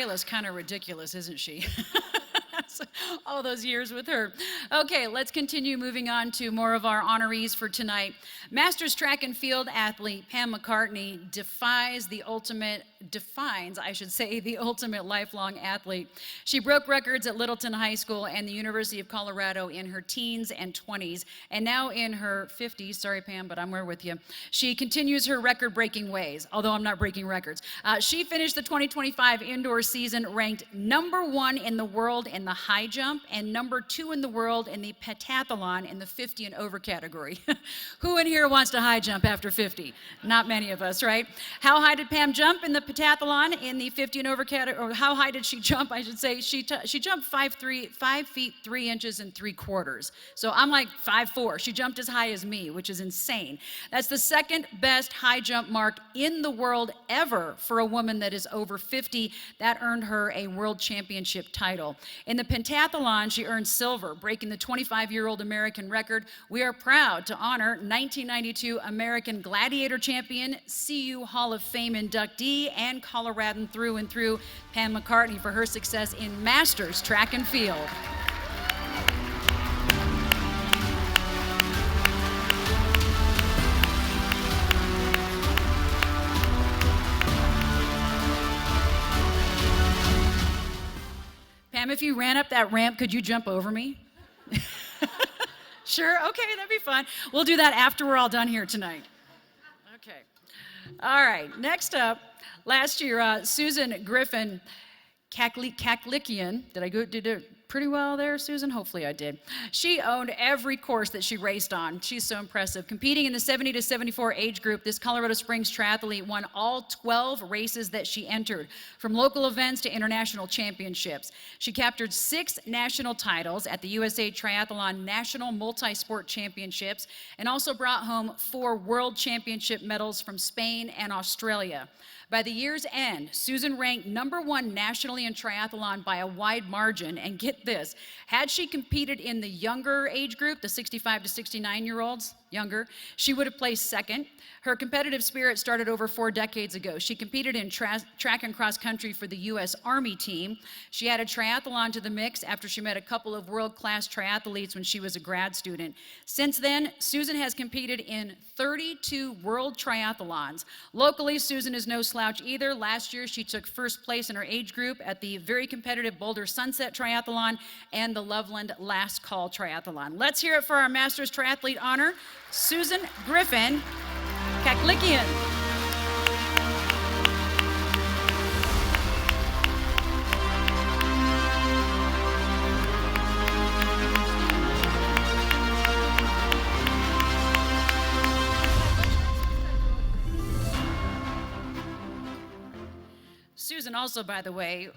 Layla's kind of ridiculous, isn't she? All those years with her. Okay, let's continue moving on to more of our honorees for tonight. Masters track and field athlete Pam McCartney defines the ultimate lifelong athlete. She broke records at Littleton High School and the University of Colorado in her teens and 20s, and now in her 50s, sorry Pam, but I'm there with you. She continues her record-breaking ways, although I'm not breaking records. She finished the 2025 indoor season ranked #1 in the world in the high jump and #2 in the world in the pentathlon in the 50 and over category. Who in here wants to high jump after 50? Not many of us, right? How high did Pam jump in the pentathlon in the 50 and over category? Or how high did she jump? I should say she jumped 5 feet 3 inches and 3/4. So I'm like 5'4". She jumped as high as me, which is insane. That's the second best high jump mark in the world ever for a woman that is over 50. That earned her a world championship title. In the pentathlon, she earned silver, breaking the 25-year-old American record. We are proud to honor 1992 American Gladiator champion, CU Hall of Fame inductee, and Coloradan through and through, Pam McCartney, for her success in Masters track and field. Pam, if you ran up that ramp, could you jump over me? Sure, okay, that'd be fun. We'll do that after we're all done here tonight. Okay. All right, next up, last year, Susan Griffin Kaklikian, did it pretty well there, Susan? Hopefully I did. She owned every course that she raced on. She's so impressive. Competing in the 70 to 74 age group, this Colorado Springs triathlete won all 12 races that she entered, from local events to international championships. She captured 6 national titles at the USA Triathlon National Multi-Sport Championships and also brought home 4 world championship medals from Spain and Australia. By the year's end, Susan ranked #1 nationally in triathlon by a wide margin, and get this, had she competed in the younger age group, the 65 to 69-year-olds, younger, she would have placed second. Her competitive spirit started over 4 decades ago. She competed in track and cross country for the U.S. Army team. She added triathlon to the mix after she met a couple of world-class triathletes when she was a grad student. Since then, Susan has competed in 32 world triathlons. Locally, Susan is no slouch either. Last year, she took first place in her age group at the very competitive Boulder Sunset Triathlon and the Loveland Last Call Triathlon. Let's hear it for our Masters Triathlete honor, Susan Griffin Kaklikian. Susan also, by the way,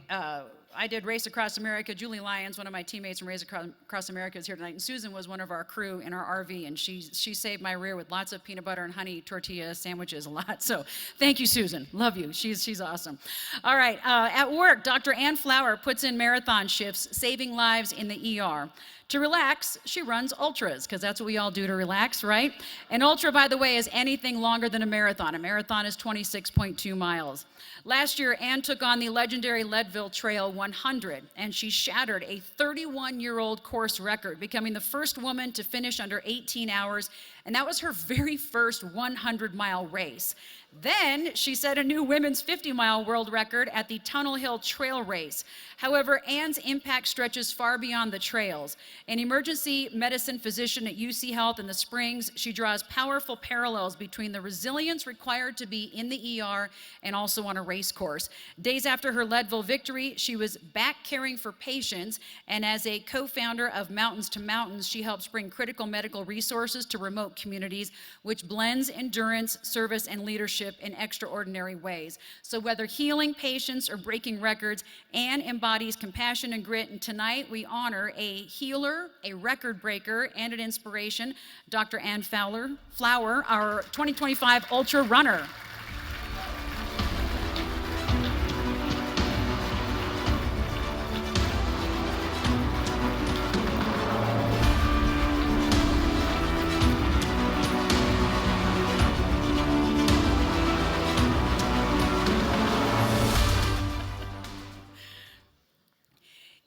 I did Race Across America. Julie Lyons, one of my teammates from Race Across America, is here tonight. And Susan was one of our crew in our RV, and she saved my rear with lots of peanut butter and honey tortilla sandwiches a lot. So thank you, Susan. Love you. She's awesome. All right. At work, Dr. Ann Flower puts in marathon shifts, saving lives in the ER. To relax, she runs ultras, because that's what we all do to relax, right? An ultra, by the way, is anything longer than a marathon. A marathon is 26.2 miles. Last year, Ann took on the legendary Leadville Trail 100, and she shattered a 31-year-old course record, becoming the first woman to finish under 18 hours, and that was her very first 100-mile race. Then she set a new women's 50-mile world record at the Tunnel Hill Trail Race. However, Ann's impact stretches far beyond the trails. An emergency medicine physician at UC Health in the Springs, she draws powerful parallels between the resilience required to be in the ER and also on a race course. Days after her Leadville victory, she was back caring for patients, and as a co-founder of Mountains to Mountains, she helps bring critical medical resources to remote communities, which blends endurance, service, and leadership in extraordinary ways. So whether healing patients or breaking records, Ann embodies compassion and grit, and tonight we honor a healer, a record breaker, and an inspiration, Dr. Ann Flower, our 2025 Ultra Runner.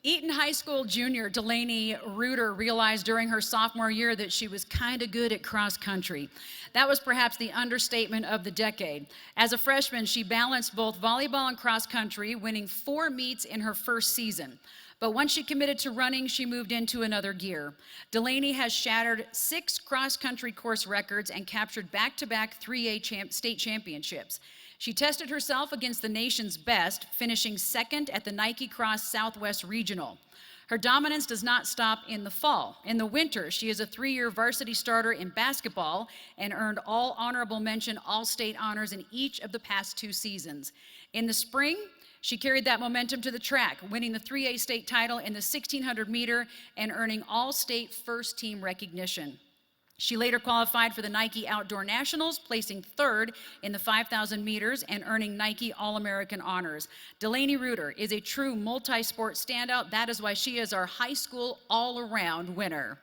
Eaton High School junior Delaney Reuter realized during her sophomore year that she was kind of good at cross country. That was perhaps the understatement of the decade. As a freshman, she balanced both volleyball and cross country, winning 4 meets in her first season. But once she committed to running, she moved into another gear. Delaney has shattered 6 cross-country course records and captured back-to-back 3A state championships. She tested herself against the nation's best, finishing second at the Nike Cross Southwest Regional. Her dominance does not stop in the fall. In the winter, she is a 3-year varsity starter in basketball and earned all honorable mention all-state honors in each of the past 2 seasons. In the spring, she carried that momentum to the track, winning the 3A state title in the 1600 meter and earning all-state first-team recognition. She later qualified for the Nike Outdoor Nationals, placing 3rd in the 5,000 meters and earning Nike All-American honors. Delaney Reuter is a true multi-sport standout. That is why she is our high school all-around winner.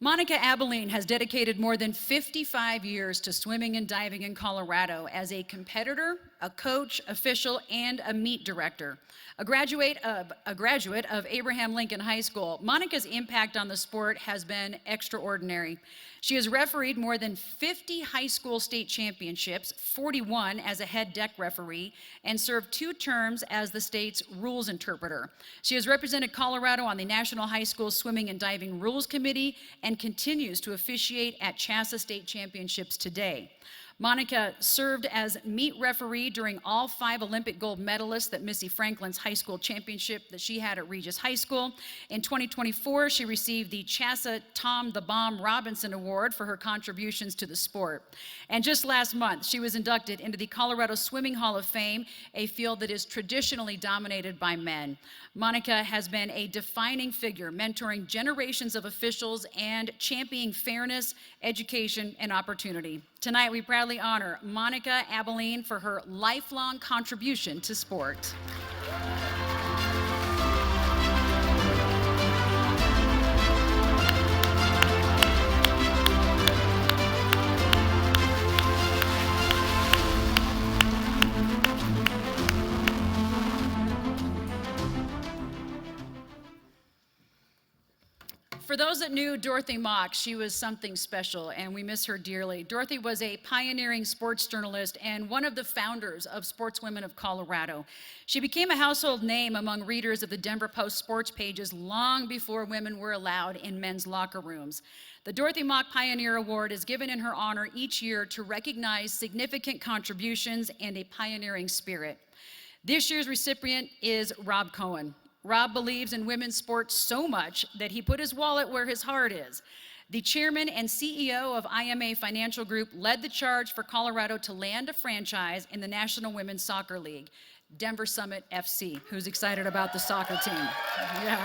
Monica Abilene has dedicated more than 55 years to swimming and diving in Colorado as a competitor, a coach, official, and a meet director. A graduate of Abraham Lincoln High School, Monica's impact on the sport has been extraordinary. She has refereed more than 50 high school state championships, 41 as a head deck referee, and served 2 terms as the state's rules interpreter. She has represented Colorado on the National High School Swimming and Diving Rules Committee and continues to officiate at CHSAA State Championships today. Monica served as meet referee during all 5 Olympic gold medalists that Missy Franklin's high school championship that she had at Regis High School. In 2024, she received the CHSAA Tom the Bomb Robinson Award for her contributions to the sport. And just last month, she was inducted into the Colorado Swimming Hall of Fame, a field that is traditionally dominated by men. Monica has been a defining figure, mentoring generations of officials and championing fairness, education, and opportunity. Tonight, we proudly honor Monica Abilene for her lifelong contribution to sport. For those that knew Dorothy Mock, she was something special, and we miss her dearly. Dorothy was a pioneering sports journalist and one of the founders of Sportswomen of Colorado. She became a household name among readers of the Denver Post sports pages long before women were allowed in men's locker rooms. The Dorothy Mock Pioneer Award is given in her honor each year to recognize significant contributions and a pioneering spirit. This year's recipient is Rob Cohen. Rob believes in women's sports so much that he put his wallet where his heart is. The chairman and CEO of IMA Financial Group led the charge for Colorado to land a franchise in the National Women's Soccer League, Denver Summit FC. Who's excited about the soccer team? Yeah.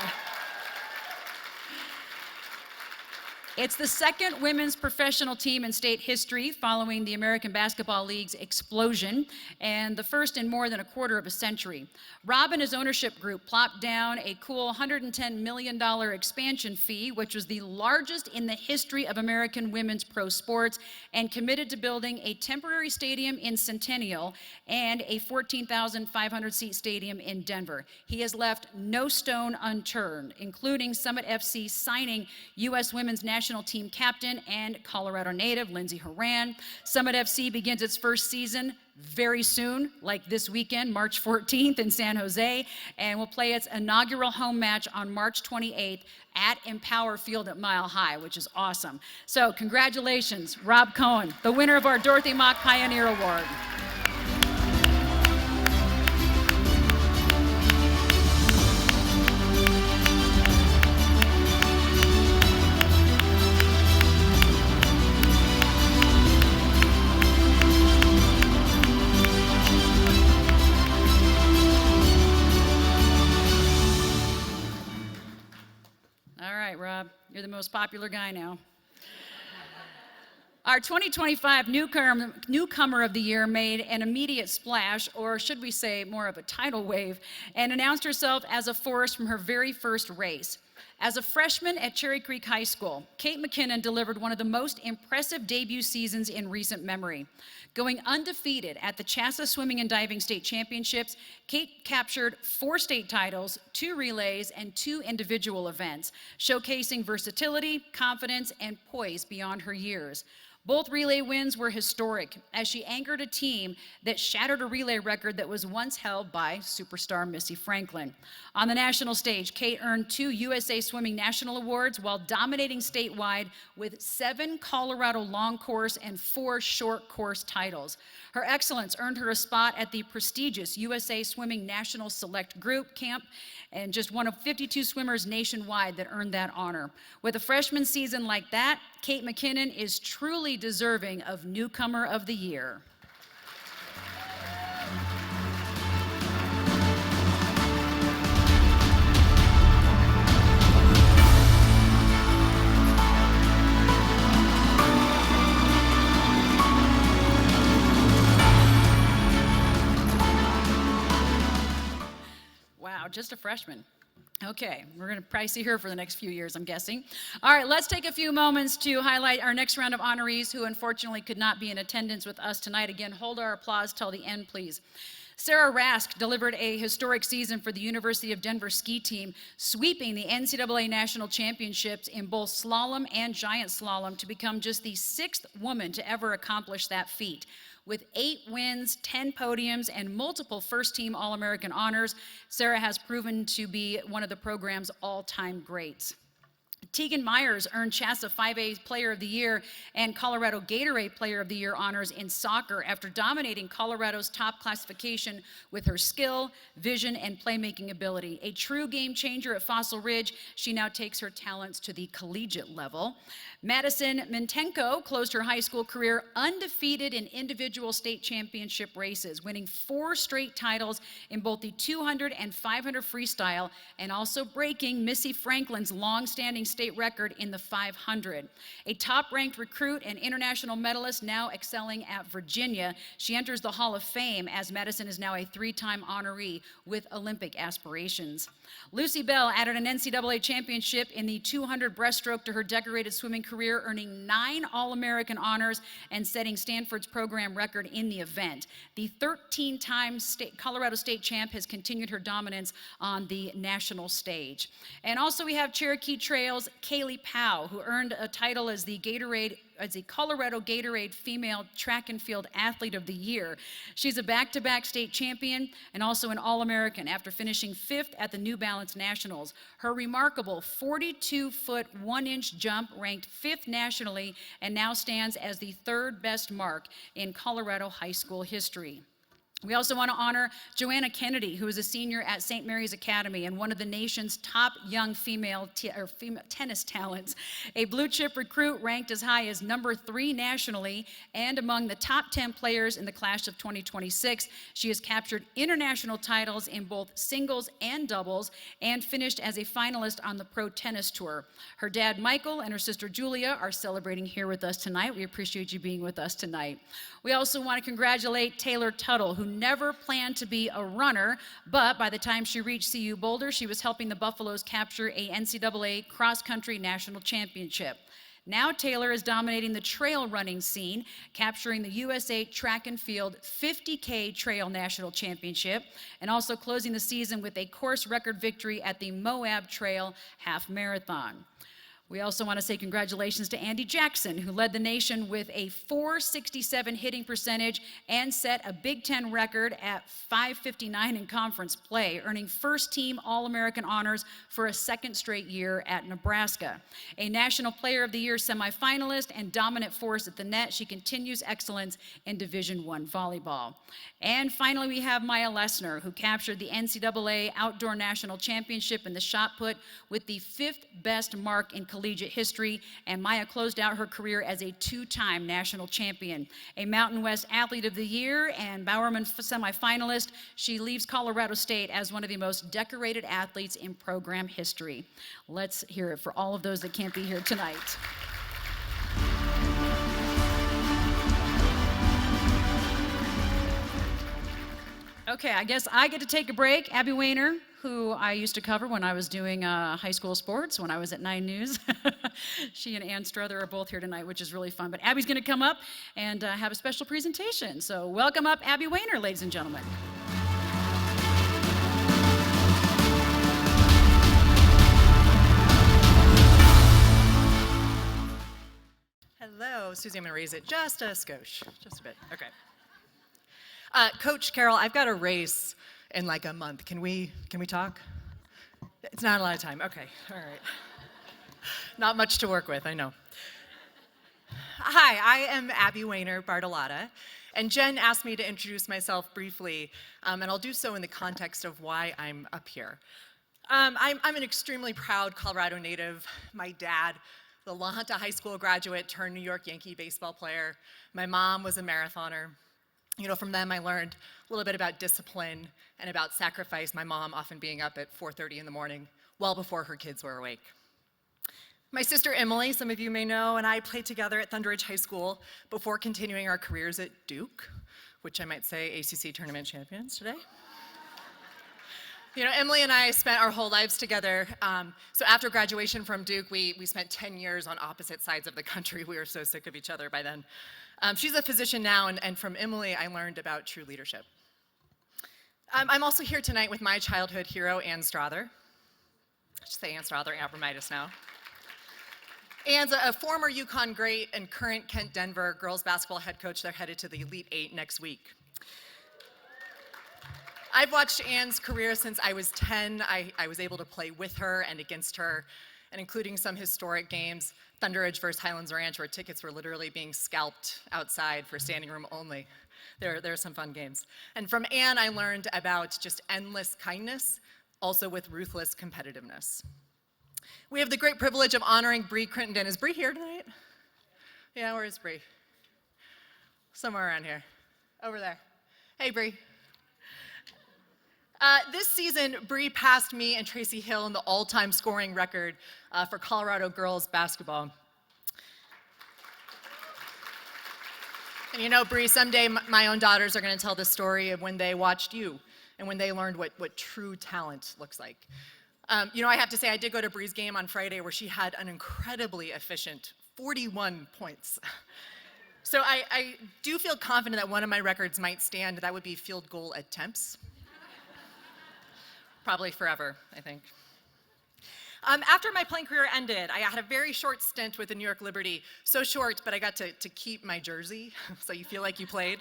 It's the second women's professional team in state history following the American Basketball League's explosion, and the first in more than a quarter of a century. Rob and his ownership group plopped down a cool $110 million expansion fee, which was the largest in the history of American women's pro sports, and committed to building a temporary stadium in Centennial and a 14,500-seat stadium in Denver. He has left no stone unturned, including Summit FC signing U.S. women's national team captain and Colorado native Lindsey Horan. Summit FC begins its first season very soon, like this weekend, March 14th in San Jose, and will play its inaugural home match on March 28th at Empower Field at Mile High, which is awesome. So congratulations, Rob Cohen, the winner of our Dorothy Mock Pioneer Award. All right, Rob, you're the most popular guy now. Our 2025 newcomer of the year made an immediate splash, or should we say more of a tidal wave, and announced herself as a force from her very first race. As a freshman at Cherry Creek High School, Kate McKinnon delivered one of the most impressive debut seasons in recent memory. Going undefeated at the Chassa Swimming and Diving State Championships, Kate captured 4 state titles, 2 relays, and 2 individual events, showcasing versatility, confidence, and poise beyond her years. Both relay wins were historic as she anchored a team that shattered a relay record that was once held by superstar Missy Franklin. On the national stage, Kate earned 2 USA Swimming National Awards while dominating statewide with 7 Colorado long course and 4 short course titles. Her excellence earned her a spot at the prestigious USA Swimming National Select Group Camp, and just one of 52 swimmers nationwide that earned that honor. With a freshman season like that, Kate McKinnon is truly deserving of Newcomer of the Year. Wow, just a freshman. Okay, we're going to probably see her for the next few years, I'm guessing. All right, let's take a few moments to highlight our next round of honorees who unfortunately could not be in attendance with us tonight. Again, hold our applause till the end, please. Sarah Rask delivered a historic season for the University of Denver ski team, sweeping the NCAA National Championships in both slalom and giant slalom to become just the 6th woman to ever accomplish that feat. With 8 wins, 10 podiums, and multiple first-team All-American honors, Sarah has proven to be one of the program's all-time greats. Tegan Myers earned Chassa 5A Player of the Year and Colorado Gatorade Player of the Year honors in soccer after dominating Colorado's top classification with her skill, vision, and playmaking ability. A true game changer at Fossil Ridge, she now takes her talents to the collegiate level. Madison Mintenko closed her high school career undefeated in individual state championship races, winning 4 straight titles in both the 200 and 500 freestyle, and also breaking Missy Franklin's long-standing state record in the 500. A top-ranked recruit and international medalist now excelling at Virginia, she enters the Hall of Fame as Madison is now a 3-time honoree with Olympic aspirations. Lucy Bell added an NCAA championship in the 200 breaststroke to her decorated swimming career, earning 9 All-American honors and setting Stanford's program record in the event. The 13-time Colorado State champ has continued her dominance on the national stage. And also we have Cherokee Trail's Kaylee Powell, who earned a title as the Colorado Gatorade Female Track and Field Athlete of the Year. She's a back-to-back state champion and also an All-American after finishing 5th at the New Balance Nationals. Her remarkable 42-foot 1-inch jump ranked 5th nationally and now stands as the 3rd best mark in Colorado high school history. We also want to honor Joanna Kennedy, who is a senior at St. Mary's Academy and one of the nation's top young female tennis talents. A blue-chip recruit ranked as high as number 3 nationally and among the top 10 players in the class of 2026. She has captured international titles in both singles and doubles and finished as a finalist on the Pro Tennis Tour. Her dad, Michael, and her sister, Julia, are celebrating here with us tonight. We appreciate you being with us tonight. We also want to congratulate Taylor Tuttle, who never planned to be a runner, but by the time she reached CU Boulder, she was helping the Buffaloes capture a NCAA cross-country national championship. Now Taylor is dominating the trail running scene, capturing the USA Track and Field 50K Trail National Championship, and also closing the season with a course record victory at the Moab Trail Half Marathon. We also want to say congratulations to Andy Jackson, who led the nation with a .467 hitting percentage and set a Big Ten record at .559 in conference play, earning first-team All-American honors for a 2nd straight year at Nebraska. A National Player of the Year semifinalist and dominant force at the net, she continues excellence in Division I volleyball. And finally, we have Maya Lessner, who captured the NCAA Outdoor National Championship in the shot put with the 5th best mark in collegiate history, and Maya closed out her career as a 2-time national champion. A Mountain West Athlete of the Year and Bowerman semifinalist, she leaves Colorado State as one of the most decorated athletes in program history. Let's hear it for all of those that can't be here tonight. Okay, I guess I get to take a break. Abby Wayner, who I used to cover when I was doing high school sports, when I was at 9 News. She and Ann Struther are both here tonight, which is really fun. But Abby's going to come up and have a special presentation. So welcome up Abby Wayner, ladies and gentlemen. Hello, Susie, I'm gonna raise it just a skosh, just a bit, okay. Coach Carol, I've got a race in like a month. Can we talk? It's not a lot of time, okay, all right. Not much to work with, I know. Hi, I am Abby Wayner Bartolotta, and Jen asked me to introduce myself briefly, and I'll do so in the context of why I'm up here. I'm an extremely proud Colorado native. My dad, the La Junta High School graduate turned New York Yankee baseball player. My mom was a marathoner. You know, from them I learned a little bit about discipline and about sacrifice, my mom often being up at 4:30 in the morning, well before her kids were awake. My sister Emily, some of you may know, and I played together at Thunder Ridge High School before continuing our careers at Duke, which I might say ACC tournament champions today. You know, Emily and I spent our whole lives together. So after graduation from Duke, we spent 10 years on opposite sides of the country. We were so sick of each other by then. She's a physician now, and from Emily, I learned about true leadership. I'm also here tonight with my childhood hero, Ann Strother. I should say Ann Strother, Abramitis now. Ann's a former UConn great and current Kent Denver girls basketball head coach. They're headed to the Elite Eight next week. I've watched Ann's career since I was 10. I was able to play with her and against her, and including some historic games, Thunder Ridge versus Highlands Ranch, where tickets were literally being scalped outside for standing room only. There are some fun games. And from Ann, I learned about just endless kindness, also with ruthless competitiveness. We have the great privilege of honoring Bree Crittenden. Is Bree here tonight? Yeah, where is Bree? Somewhere around here. Over there. Hey, Bree. This season, Bree passed me and Tracy Hill in the all-time scoring record for Colorado girls basketball. And you know, Bree, someday my own daughters are going to tell the story of when they watched you and when they learned what true talent looks like. You know, I have to say, I did go to Bree's game on Friday where she had an incredibly efficient 41 points. So I do feel confident that one of my records might stand. That would be field goal attempts. Probably forever, I think. After my playing career ended, I had a very short stint with the New York Liberty. So short, but I got to keep my jersey, so you feel like you played.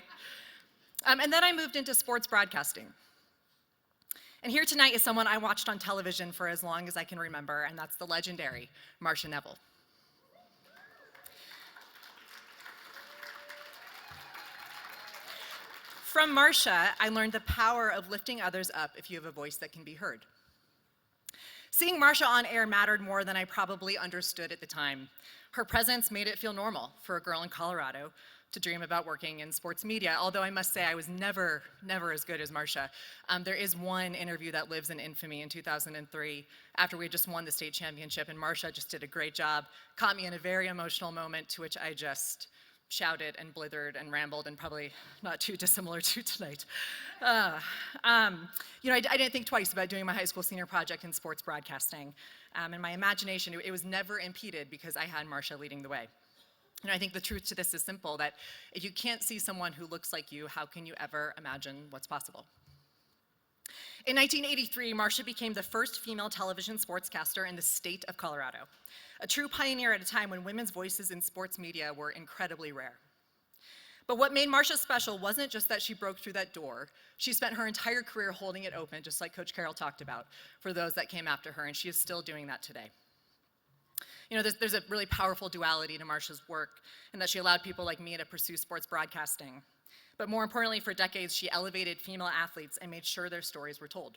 And then I moved into sports broadcasting. And here tonight is someone I watched on television for as long as I can remember, and that's the legendary Marcia Neville. From Marcia, I learned the power of lifting others up if you have a voice that can be heard. Seeing Marcia on air mattered more than I probably understood at the time. Her presence made it feel normal for a girl in Colorado to dream about working in sports media, although I must say I was never as good as Marcia. There is one interview that lives in infamy in 2003 after we had just won the state championship, and Marcia just did a great job, caught me in a very emotional moment to which I just shouted and blithered and rambled, and probably not too dissimilar to tonight. You know, I didn't think twice about doing my high school senior project in sports broadcasting. And my imagination, it was never impeded because I had Marcia leading the way. And I think the truth to this is simple, that if you can't see someone who looks like you, how can you ever imagine what's possible? In 1983, Marcia became the first female television sportscaster in the state of Colorado, a true pioneer at a time when women's voices in sports media were incredibly rare. But what made Marcia special wasn't just that she broke through that door. She spent her entire career holding it open, just like Coach Carol talked about, for those that came after her, and she is still doing that today. You know, there's a really powerful duality to Marcia's work, in that she allowed people like me to pursue sports broadcasting. But more importantly, for decades, she elevated female athletes and made sure their stories were told.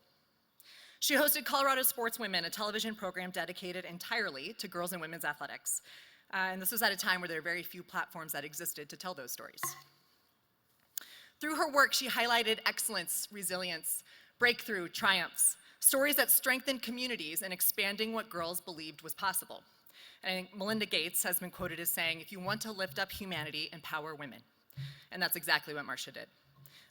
She hosted Colorado Sportswomen, a television program dedicated entirely to girls and women's athletics. And this was at a time where there were very few platforms that existed to tell those stories. Through her work, she highlighted excellence, resilience, breakthrough, triumphs, stories that strengthened communities and expanding what girls believed was possible. And I think Melinda Gates has been quoted as saying, "If you want to lift up humanity, empower women." And that's exactly what Marcia did.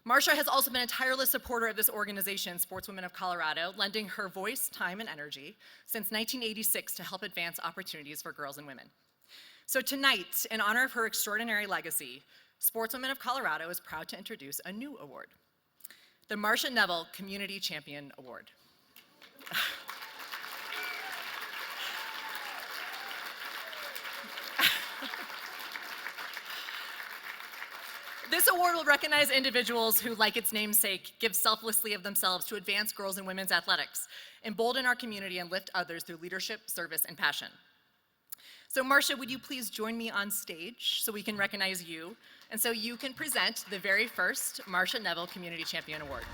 Marcia has also been a tireless supporter of this organization, Sportswomen of Colorado, lending her voice, time, and energy since 1986 to help advance opportunities for girls and women. So tonight, in honor of her extraordinary legacy, Sportswomen of Colorado is proud to introduce a new award, the Marcia Neville Community Champion Award. This award will recognize individuals who, like its namesake, give selflessly of themselves to advance girls and women's athletics, embolden our community, and lift others through leadership, service, and passion. So Marcia, would you please join me on stage so we can recognize you, and so you can present the very first Marcia Neville Community Champion Award.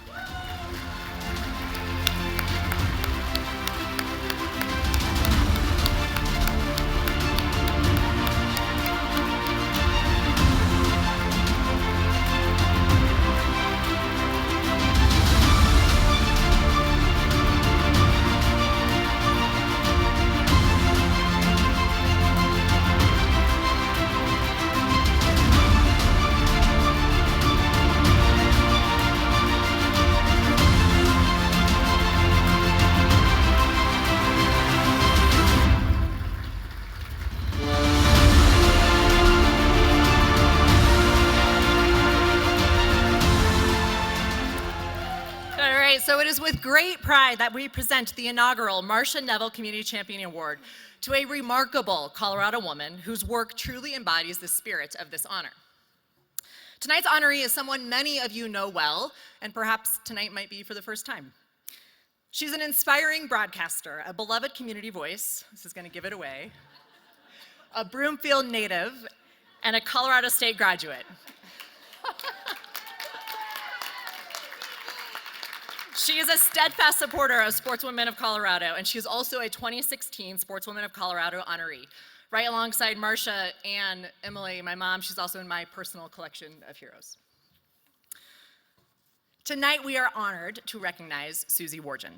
So it is with great pride that we present the inaugural Marcia Neville Community Champion Award to a remarkable Colorado woman whose work truly embodies the spirit of this honor. Tonight's honoree is someone many of you know well, and perhaps tonight might be for the first time. She's an inspiring broadcaster, a beloved community voice, this is going to give it away, a Broomfield native, and a Colorado State graduate. She is a steadfast supporter of Sportswomen of Colorado, and she is also a 2016 Sportswomen of Colorado honoree. Right alongside Marcia and Emily, my mom, she's also in my personal collection of heroes. Tonight, we are honored to recognize Susie Wargin.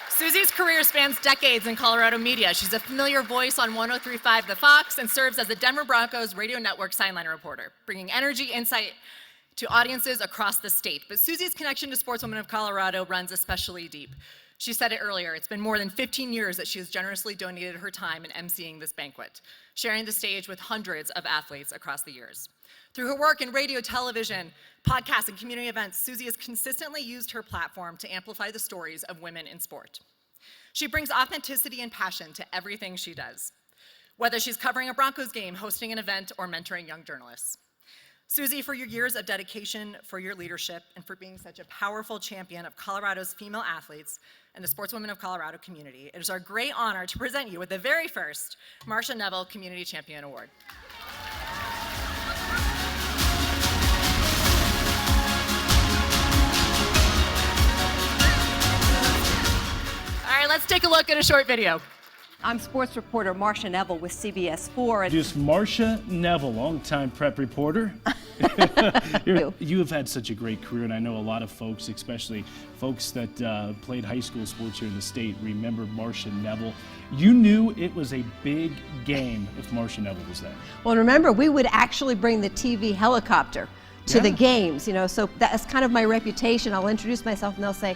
Susie's career spans decades in Colorado media. She's a familiar voice on 103.5 The Fox and serves as the Denver Broncos radio network sideline reporter, bringing energy, insight, to audiences across the state. But Susie's connection to Sportswomen of Colorado runs especially deep. She said it earlier, it's been more than 15 years that she has generously donated her time in emceeing this banquet, sharing the stage with hundreds of athletes across the years. Through her work in radio, television, podcasts, and community events, Susie has consistently used her platform to amplify the stories of women in sport. She brings authenticity and passion to everything she does, whether she's covering a Broncos game, hosting an event, or mentoring young journalists. Susie, for your years of dedication, for your leadership, and for being such a powerful champion of Colorado's female athletes and the Sportswomen of Colorado community, it is our great honor to present you with the very first Marcia Neville Community Champion Award. All right, let's take a look at a short video. I'm sports reporter Marcia Neville with CBS 4. Just Marcia Neville, longtime prep reporter. You have had such a great career, and I know a lot of folks, especially folks that played high school sports here in the state, remember Marcia Neville. You knew it was a big game if Marcia Neville was there. Well, remember, we would actually bring the TV helicopter to the games, you know, so that's kind of my reputation. I'll introduce myself and they'll say,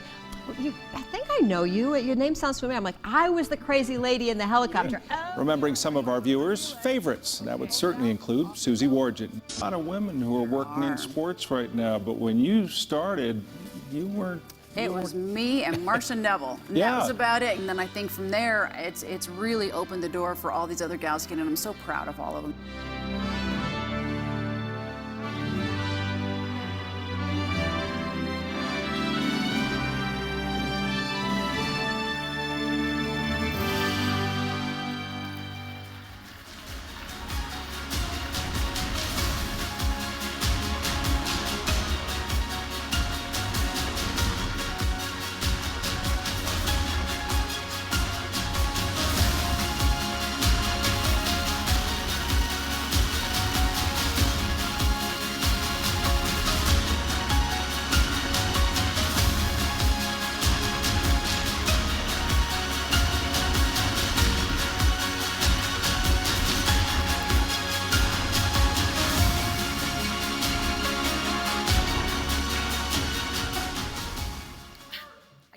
I think I know you. Your name sounds familiar. I'm like, I was the crazy lady in the helicopter. Yeah. Remembering some of our viewers' favorites. That would certainly include Susie Wargin. A lot of women who are working in sports right now, but when you started, you weren't. It was me and Marcia Neville. And that was about it. And then I think from there, it's really opened the door for all these other gals to get in. I'm so proud of all of them.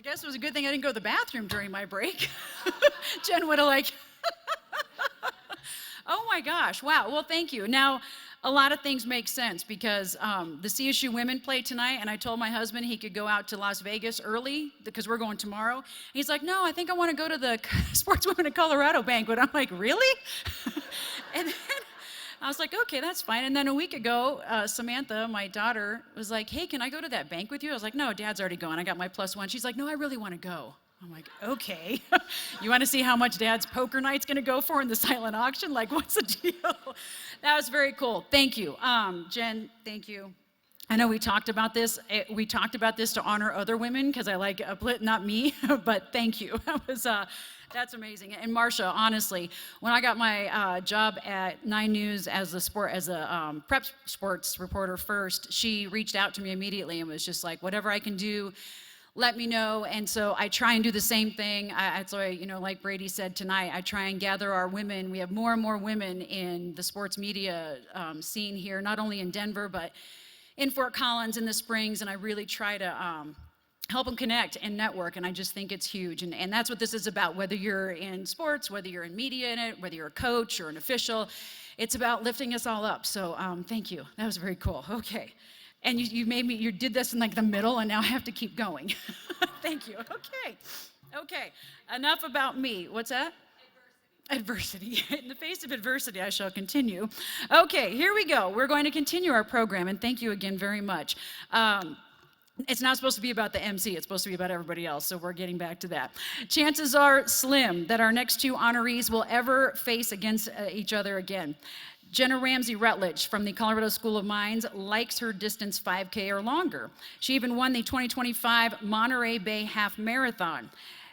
guess it was a good thing I didn't go to the bathroom during my break. Jen would have like, oh my gosh, wow, well, thank you. Now, a lot of things make sense because the CSU women play tonight, and I told my husband he could go out to Las Vegas early because we're going tomorrow. And he's like, no, I think I want to go to the Sportswomen in Colorado banquet. I'm like, really? And then I was like, okay, that's fine. And then a week ago, Samantha, my daughter, was like, hey, can I go to that bank with you? I was like, no, Dad's already gone. I got my +1. She's like, no, I really want to go. I'm like, okay. You want to see how much Dad's poker night's going to go for in the silent auction? Like, what's the deal? That was very cool. Thank you. Jen, thank you. I know we talked about this. We talked about this to honor other women because I like not me, but thank you. That was that's amazing. And Marsha, honestly, when I got my job at 9 News as a prep sports reporter first, she reached out to me immediately and was just like, whatever I can do, let me know. And so I try and do the same thing. That's why, like Brady said tonight, I try and gather our women. We have more and more women in the sports media scene here, not only in Denver, but in Fort Collins, in the Springs, and I really try to help them connect and network, and I just think it's huge. And that's what this is about, whether you're in sports, whether you're in media in it, whether you're a coach or an official, it's about lifting us all up. So thank you, that was very cool. Okay, and you did this in like the middle, and now I have to keep going. Thank you, okay, enough about me. What's that? Adversity. In the face of adversity, I shall continue. Okay, here we go. We're going to continue our program, and thank you again very much. It's not supposed to be about the MC, it's supposed to be about everybody else, so we're getting back to that. Chances are slim that our next 2 honorees will ever face against each other again. Jenna Ramsey Rutledge from the Colorado School of Mines likes her distance 5K or longer. She even won the 2025 Monterey Bay Half Marathon.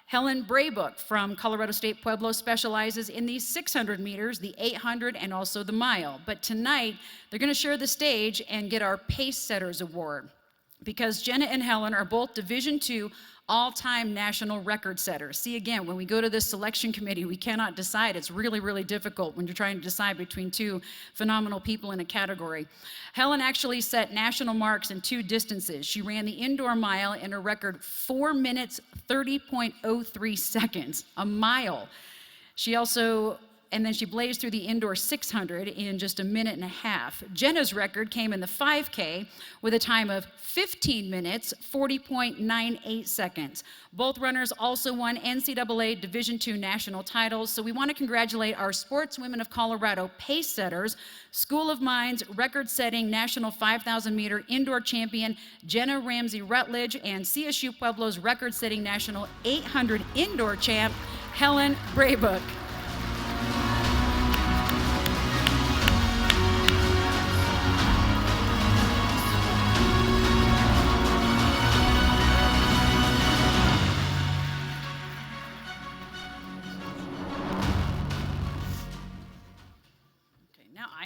Helen Braybook from Colorado State Pueblo specializes in the 600 meters, the 800, and also the mile. But tonight, they're going to share the stage and get our Pace Setters Award, because Jenna and Helen are both Division II all-time national record setters. See, again, when we go to this selection committee, we cannot decide. It's really, really difficult when you're trying to decide between 2 phenomenal people in a category. Helen actually set national marks in 2 distances. She ran the indoor mile in a record 4 minutes, 30.03 seconds, a mile. And then she blazed through the indoor 600 in just 1.5 minutes. Jenna's record came in the 5K with a time of 15 minutes, 40.98 seconds. Both runners also won NCAA Division II national titles, so we want to congratulate our Sportswomen of Colorado pace setters, School of Mines record-setting national 5,000-meter indoor champion Jenna Ramsey Rutledge, and CSU Pueblo's record-setting national 800 indoor champ Helen Braybook.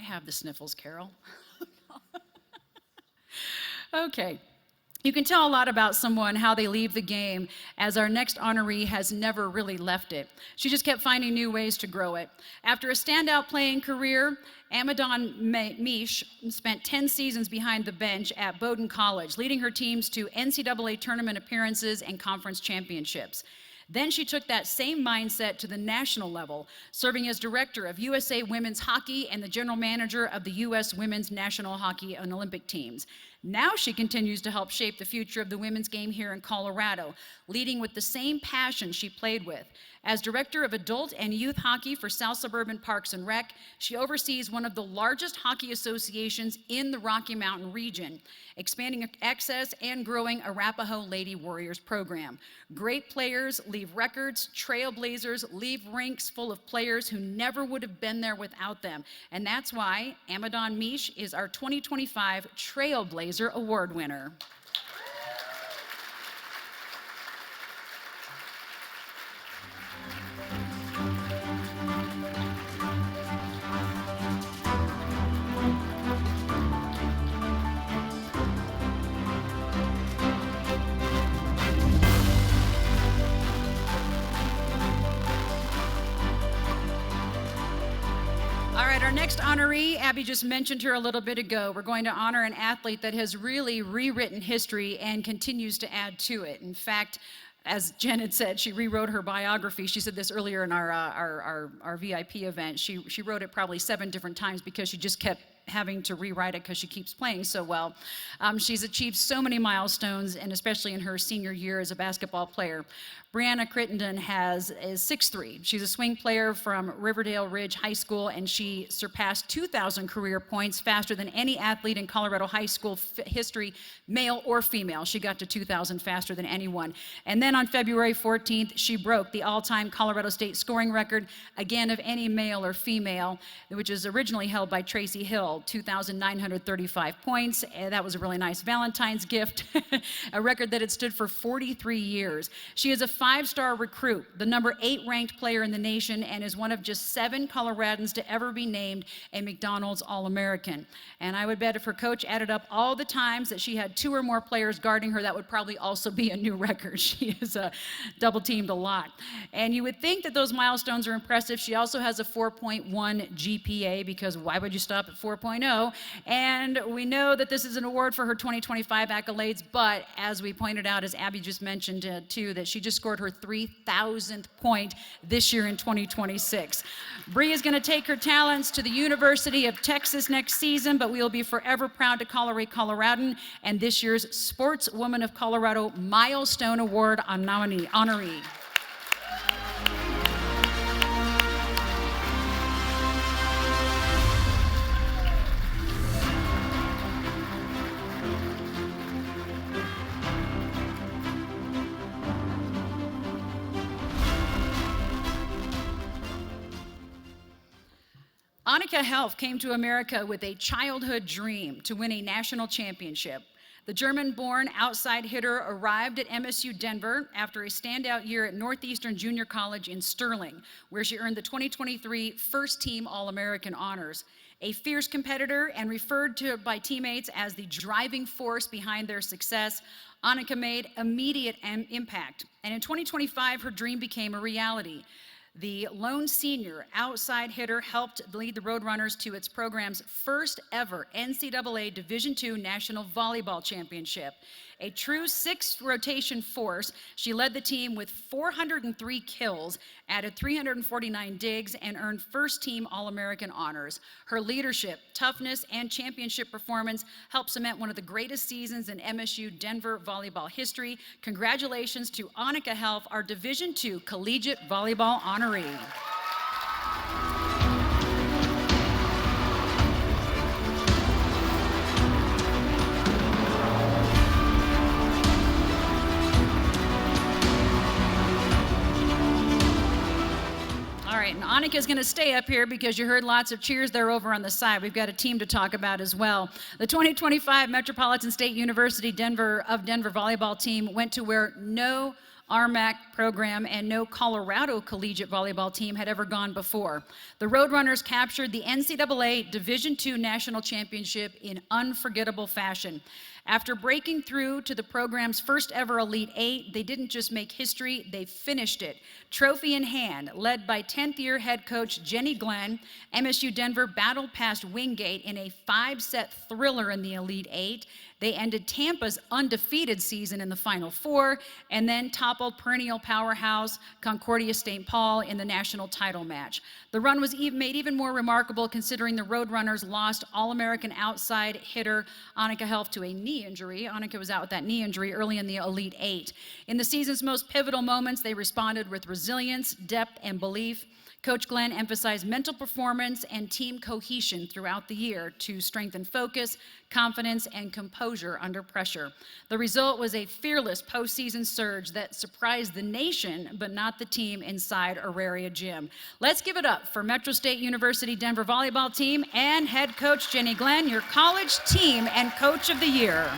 Have the sniffles, Carol. Okay. You can tell a lot about someone, how they leave the game, as our next honoree has never really left it. She just kept finding new ways to grow it. After a standout playing career, Amadon Mish spent 10 seasons behind the bench at Bowdoin College, leading her teams to NCAA tournament appearances and conference championships. Then she took that same mindset to the national level, serving as director of USA Women's Hockey and the general manager of the U.S. Women's National Hockey and Olympic teams. Now she continues to help shape the future of the women's game here in Colorado, leading with the same passion she played with. As director of adult and youth hockey for South Suburban Parks and Rec, she oversees one of the largest hockey associations in the Rocky Mountain region, expanding access and growing Arapaho Lady Warriors program. Great players leave records, trailblazers leave rinks full of players who never would have been there without them. And that's why Amadon Mish is our 2025 Trailblazer Award winner. Our next honoree, Abby just mentioned her a little bit ago. We're going to honor an athlete that has really rewritten history and continues to add to it. In fact, As Jen had said, she rewrote her biography. She said this earlier in our VIP event. She wrote it probably 7 different times because she just kept having to rewrite it because she keeps playing so well. She's achieved so many milestones, and especially in her senior year as a basketball player. Brianna Crittenden is 6'3". She's a swing player from Riverdale Ridge High School, and she surpassed 2,000 career points faster than any athlete in Colorado high school history, male or female. She got to 2,000 faster than anyone. And then on February 14th, she broke the all-time Colorado State scoring record, again of any male or female, which is originally held by Tracy Hill, 2,935 points. And that was a really nice Valentine's gift, a record that had stood for 43 years. She is a 5-star recruit, the number 8 ranked player in the nation, and is one of just 7 Coloradans to ever be named a McDonald's All-American. And I would bet if her coach added up all the times that she had 2 or more players guarding her, that would probably also be a new record. She is double teamed a lot. And you would think that those milestones are impressive. She also has a 4.1 GPA, because why would you stop at 4.0? And we know that this is an award for her 2025 accolades, but as we pointed out, as Abby just mentioned too, that she just scored her 3,000th point this year in 2026. Bree is going to take her talents to the University of Texas next season, but we will be forever proud to call her a Coloradan and this year's Sportswoman of Colorado Milestone Award honoree. Annika Helf came to America with a childhood dream to win a national championship. The German-born outside hitter arrived at MSU Denver after a standout year at Northeastern Junior College in Sterling, where she earned the 2023 first-team All-American honors. A fierce competitor and referred to by teammates as the driving force behind their success, Annika made immediate impact. And in 2025, her dream became a reality. The lone senior outside hitter helped lead the Roadrunners to its program's first ever NCAA Division II National Volleyball Championship. A true 6th rotation force, she led the team with 403 kills, added 349 digs, and earned first-team All-American honors. Her leadership, toughness, and championship performance helped cement one of the greatest seasons in MSU Denver volleyball history. Congratulations to Annika Helf, our Division II Collegiate Volleyball honoree. And Annika's going to stay up here because you heard lots of cheers there over on the side. We've got a team to talk about as well. The 2025 Metropolitan State University Denver volleyball team went to where no RMAC program and no Colorado collegiate volleyball team had ever gone before. The Roadrunners captured the NCAA Division II National Championship in unforgettable fashion. After breaking through to the program's first ever Elite 8, they didn't just make history, they finished it. Trophy in hand, led by 10th year head coach Jenny Glenn, MSU Denver battled past Wingate in a 5-set thriller in the Elite 8. They ended Tampa's undefeated season in the Final Four, and then toppled perennial powerhouse Concordia St. Paul in the national title match. The run was made even more remarkable considering the Roadrunners lost All-American outside hitter Annika Helf to a knee injury. Annika was out with that knee injury early in the Elite 8. In the season's most pivotal moments, they responded with resilience, depth, and belief. Coach Glenn emphasized mental performance and team cohesion throughout the year to strengthen focus, confidence, and composure under pressure. The result was a fearless postseason surge that surprised the nation, but not the team inside Auraria Gym. Let's give it up for Metro State University Denver volleyball team and head coach Jenny Glenn, your college team and coach of the year.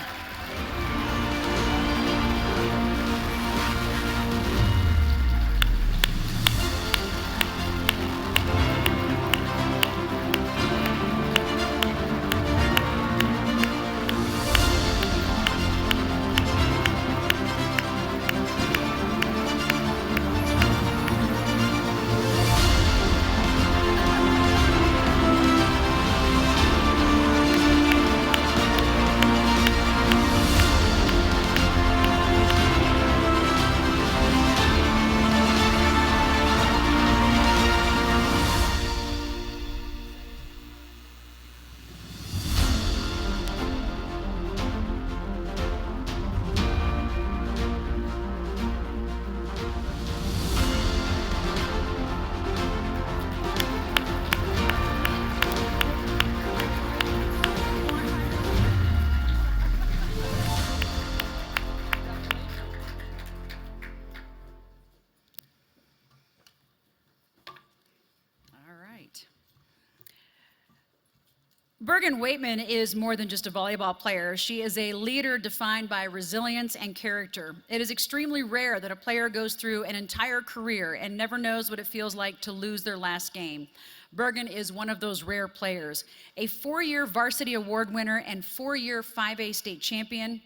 Bergen Waitman is more than just a volleyball player. She is a leader defined by resilience and character. It is extremely rare that a player goes through an entire career and never knows what it feels like to lose their last game. Bergen is one of those rare players. A 4-year varsity award winner and 4-year 5A state champion.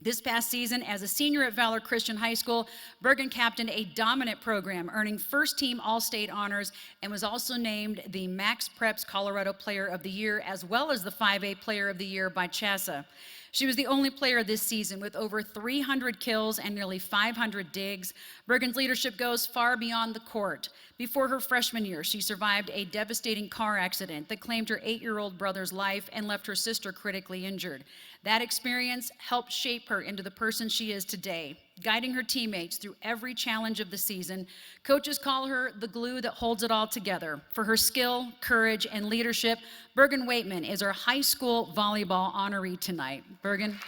This past season, as a senior at Valor Christian High School, Bergen captained a dominant program, earning first-team All-State honors, and was also named the Max Preps Colorado Player of the Year, as well as the 5A Player of the Year by CHSAA. She was the only player this season with over 300 kills and nearly 500 digs. Bergen's leadership goes far beyond the court. Before her freshman year, she survived a devastating car accident that claimed her 8-year-old brother's life and left her sister critically injured. That experience helped shape her into the person she is today, guiding her teammates through every challenge of the season. Coaches call her the glue that holds it all together. For her skill, courage, and leadership, Bergen Waitman is our high school volleyball honoree tonight. Bergen.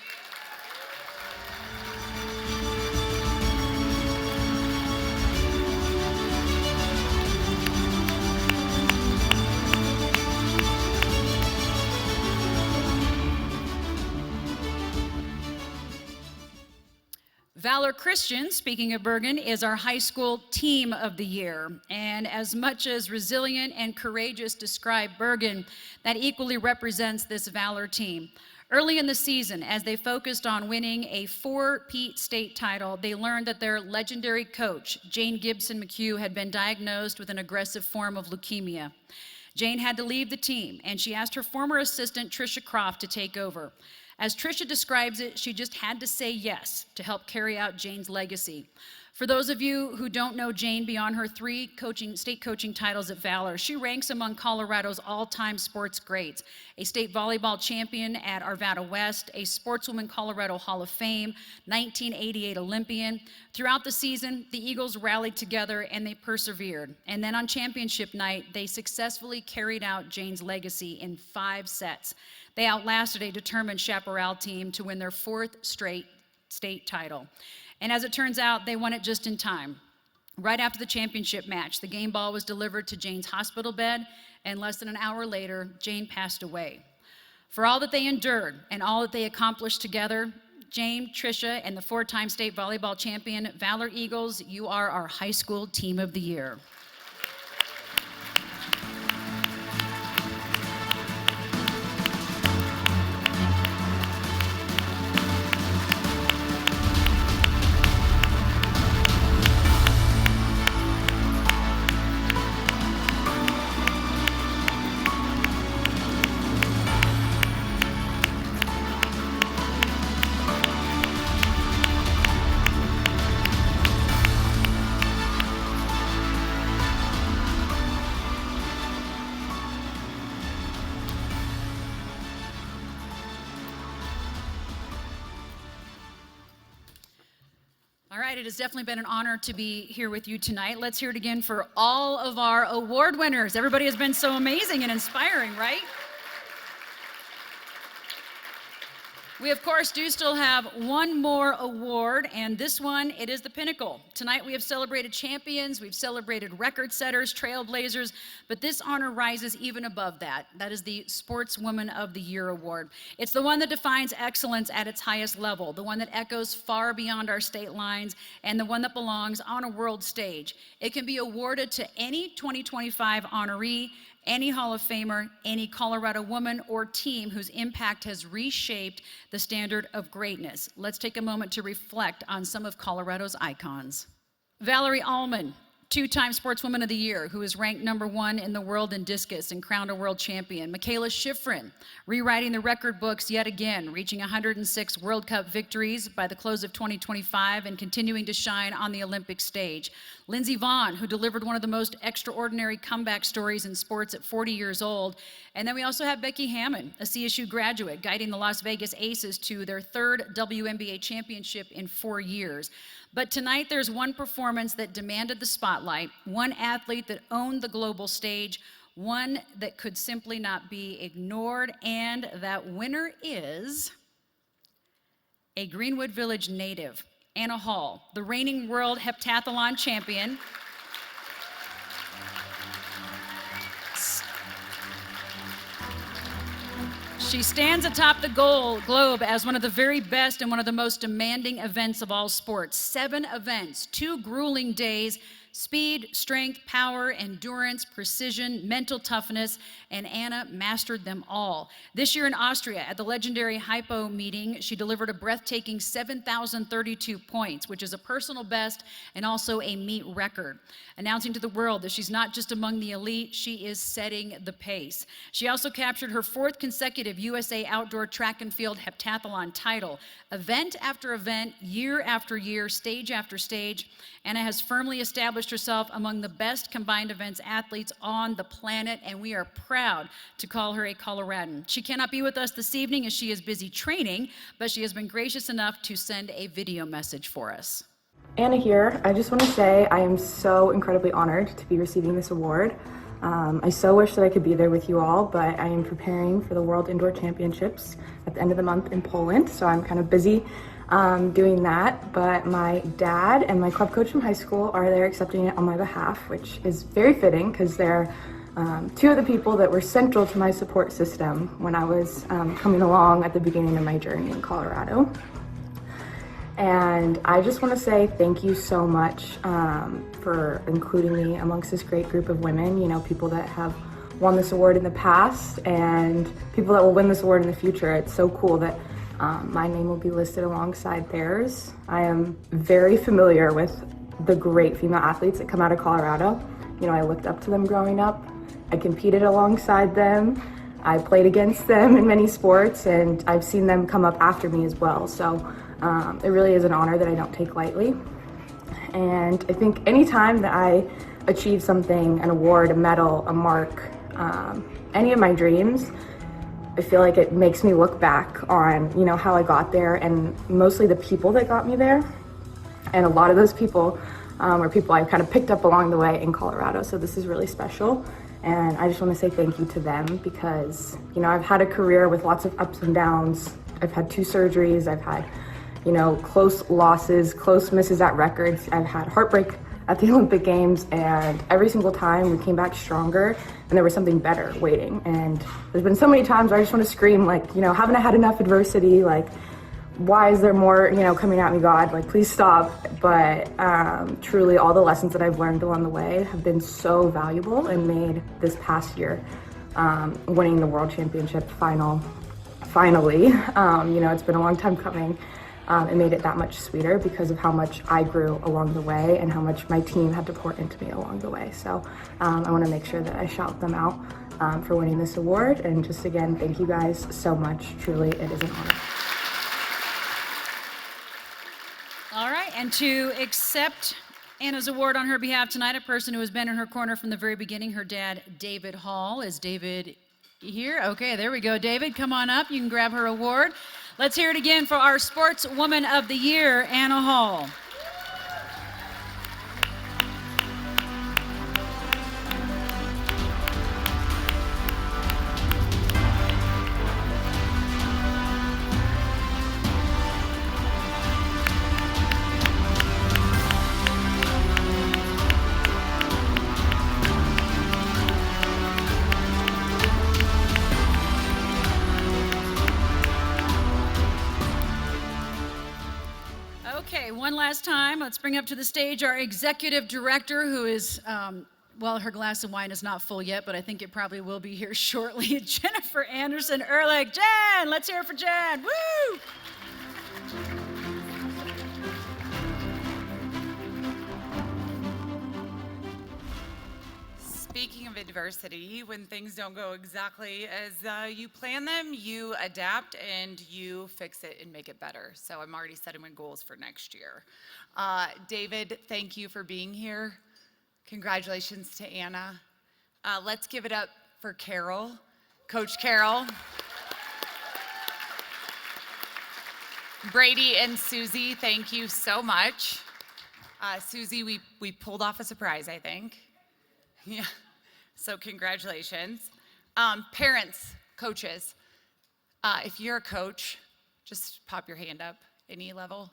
Valor Christian, speaking of Bergen, is our high school team of the year. And as much as resilient and courageous describe Bergen, that equally represents this Valor team. Early in the season, as they focused on winning a 4-peat state title, they learned that their legendary coach, Jane Gibson McHugh, had been diagnosed with an aggressive form of leukemia. Jane had to leave the team, and she asked her former assistant, Tricia Croft, to take over. As Tricia describes it, she just had to say yes to help carry out Jane's legacy. For those of you who don't know Jane, beyond her 3 state coaching titles at Valor, she ranks among Colorado's all-time sports greats. A state volleyball champion at Arvada West, a Sportswomen Colorado Hall of Fame, 1988 Olympian. Throughout the season, the Eagles rallied together and they persevered. And then on championship night, they successfully carried out Jane's legacy in 5 sets. They outlasted a determined Chaparral team to win their 4th straight state title. And as it turns out, they won it just in time. Right after the championship match, the game ball was delivered to Jane's hospital bed, and less than an hour later, Jane passed away. For all that they endured and all that they accomplished together, Jane, Tricia, and the 4-time state volleyball champion, Valor Eagles, you are our high school team of the year. It has definitely been an honor to be here with you tonight. Let's hear it again for all of our award winners. Everybody has been so amazing and inspiring, right? We, of course, do still have one more award, and this one, it is the pinnacle. Tonight, we have celebrated champions, we've celebrated record setters, trailblazers, but this honor rises even above that. That is the Sportswoman of the Year Award. It's the one that defines excellence at its highest level, the one that echoes far beyond our state lines, and the one that belongs on a world stage. It can be awarded to any 2025 honoree, any Hall of Famer, any Colorado woman or team whose impact has reshaped the standard of greatness. Let's take a moment to reflect on some of Colorado's icons. Valerie Allman, 2-time Sportswoman of the Year, who is ranked #1 in the world in discus and crowned a world champion. Michaela Schifrin, rewriting the record books yet again, reaching 106 World Cup victories by the close of 2025 and continuing to shine on the Olympic stage. Lindsey Vonn, who delivered one of the most extraordinary comeback stories in sports at 40 years old. And then we also have Becky Hammond, a CSU graduate, guiding the Las Vegas Aces to their 3rd WNBA championship in 4 years. But tonight there's one performance that demanded the spotlight, one athlete that owned the global stage, one that could simply not be ignored, and that winner is a Greenwood Village native, Anna Hall, the reigning world heptathlon champion. She stands atop the globe as one of the very best and one of the most demanding events of all sports. 7 events, 2 grueling days, speed, strength, power, endurance, precision, mental toughness, and Anna mastered them all. This year in Austria, at the legendary Hypo meeting, she delivered a breathtaking 7,032 points, which is a personal best and also a meet record, announcing to the world that she's not just among the elite, she is setting the pace. She also captured her 4th consecutive USA Outdoor Track and Field Heptathlon title. Event after event, year after year, stage after stage, Anna has firmly established herself among the best combined events athletes on the planet, and we are proud to call her a Coloradan. She cannot be with us this evening as she is busy training, but she has been gracious enough to send a video message for us. Anna here. I just want to say I am so incredibly honored to be receiving this award. I so wish that I could be there with you all, but I am preparing for the World Indoor Championships at the end of the month in Poland, so I'm kind of busy doing that. But my dad and my club coach from high school are there accepting it on my behalf, which is very fitting because they're 2 of the people that were central to my support system when I was coming along at the beginning of my journey in Colorado. And I just want to say thank you so much for including me amongst this great group of women, you know, people that have won this award in the past and people that will win this award in the future. It's so cool that my name will be listed alongside theirs. I am very familiar with the great female athletes that come out of Colorado. You know, I looked up to them growing up. I competed alongside them. I played against them in many sports, and I've seen them come up after me as well. So it really is an honor that I don't take lightly. And I think anytime that I achieve something, an award, a medal, a mark, any of my dreams, I feel like it makes me look back on, you know, how I got there and mostly the people that got me there. And a lot of those people were people I kind of picked up along the way in Colorado. So this is really special. And I just want to say thank you to them because, you know, I've had a career with lots of ups and downs. I've had 2 surgeries. I've had, you know, close losses, close misses at records. I've had heartbreak at the Olympic Games, and every single time we came back stronger and there was something better waiting. And there's been so many times where I just want to scream, like, you know, haven't I had enough adversity? Like, why is there more, you know, coming at me, God? Like, please stop. But truly all the lessons that I've learned along the way have been so valuable and made this past year winning the World Championship finally, you know, it's been a long time coming. It made it that much sweeter because of how much I grew along the way and how much my team had to pour into me along the way. So I want to make sure that I shout them out for winning this award. And just again, thank you guys so much. Truly, it is an honor. All right, and to accept Anna's award on her behalf tonight, a person who has been in her corner from the very beginning, her dad, David Hall. Is David here? Okay, there we go. David, come on up. You can grab her award. Let's hear it again for our Sportswoman of the Year, Anna Hall. One last time, let's bring up to the stage our executive director, who is, well, her glass of wine is not full yet, but I think it probably will be here shortly. Jennifer Anderson Ehrlich. Jen, let's hear it for Jen. Woo! Speaking of adversity, when things don't go exactly as you plan them, you adapt and you fix it and make it better. So I'm already setting my goals for next year. David, thank you for being here. Congratulations to Anna. Let's give it up for Carol, Coach Carol. Brady and Susie, thank you so much. Susie, we pulled off a surprise, I think. Yeah, so congratulations. Parents, coaches, if you're a coach, just pop your hand up, any level,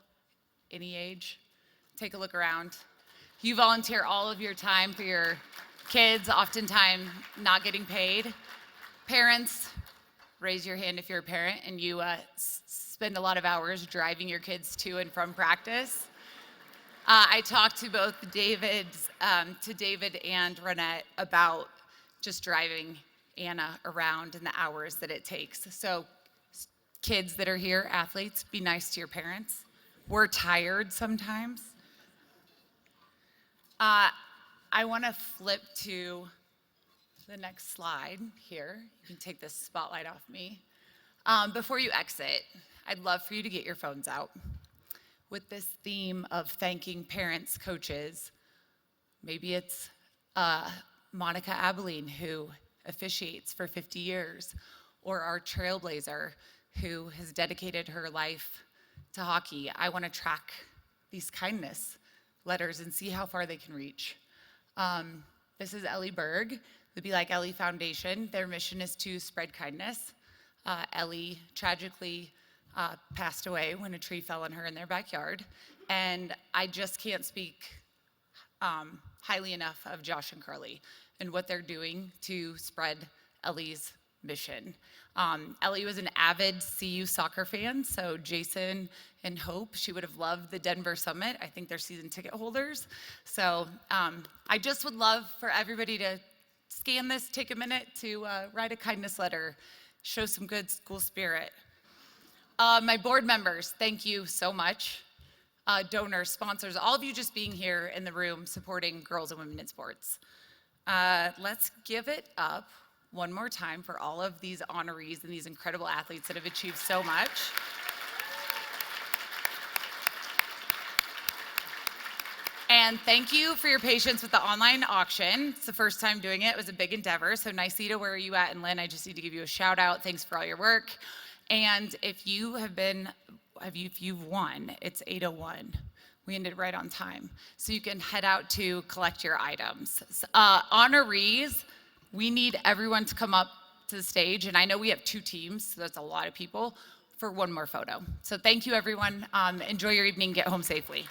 any age. Take a look around. You volunteer all of your time for your kids, oftentimes not getting paid. Parents, raise your hand if you're a parent and you spend a lot of hours driving your kids to and from practice. I talked to both David and Renette about just driving Anna around and the hours that it takes. So kids that are here, athletes, be nice to your parents. We're tired sometimes. I want to flip to the next slide here. You can take this spotlight off me. Before you exit, I'd love for you to get your phones out. With this theme of thanking parents, coaches, maybe it's Monica Abilene, who officiates for 50 years, or our trailblazer, who has dedicated her life to hockey. I want to track these kindness letters and see how far they can reach. This is Ellie Berg, the Be Like Ellie Foundation. Their mission is to spread kindness. Ellie tragically passed away when a tree fell on her in their backyard. And I just can't speak highly enough of Josh and Carly and what they're doing to spread Ellie's mission. Ellie was an avid CU soccer fan, so Jason and Hope, she would have loved the Denver Summit. I think they're season ticket holders. So I just would love for everybody to scan this, take a minute to write a kindness letter, show some good school spirit. My board members, thank you so much. Donors, sponsors, all of you just being here in the room supporting girls and women in sports. Let's give it up one more time for all of these honorees and these incredible athletes that have achieved so much. And thank you for your patience with the online auction. It's the first time doing it. It was a big endeavor. So Niceta, where are you at? And Lynn, I just need to give you a shout out. Thanks for all your work. And if you've won, it's 8:01. We ended right on time. So you can head out to collect your items. Honorees, we need everyone to come up to the stage. And I know we have 2 teams, so that's a lot of people, for one more photo. So thank you, everyone. Enjoy your evening. Get home safely.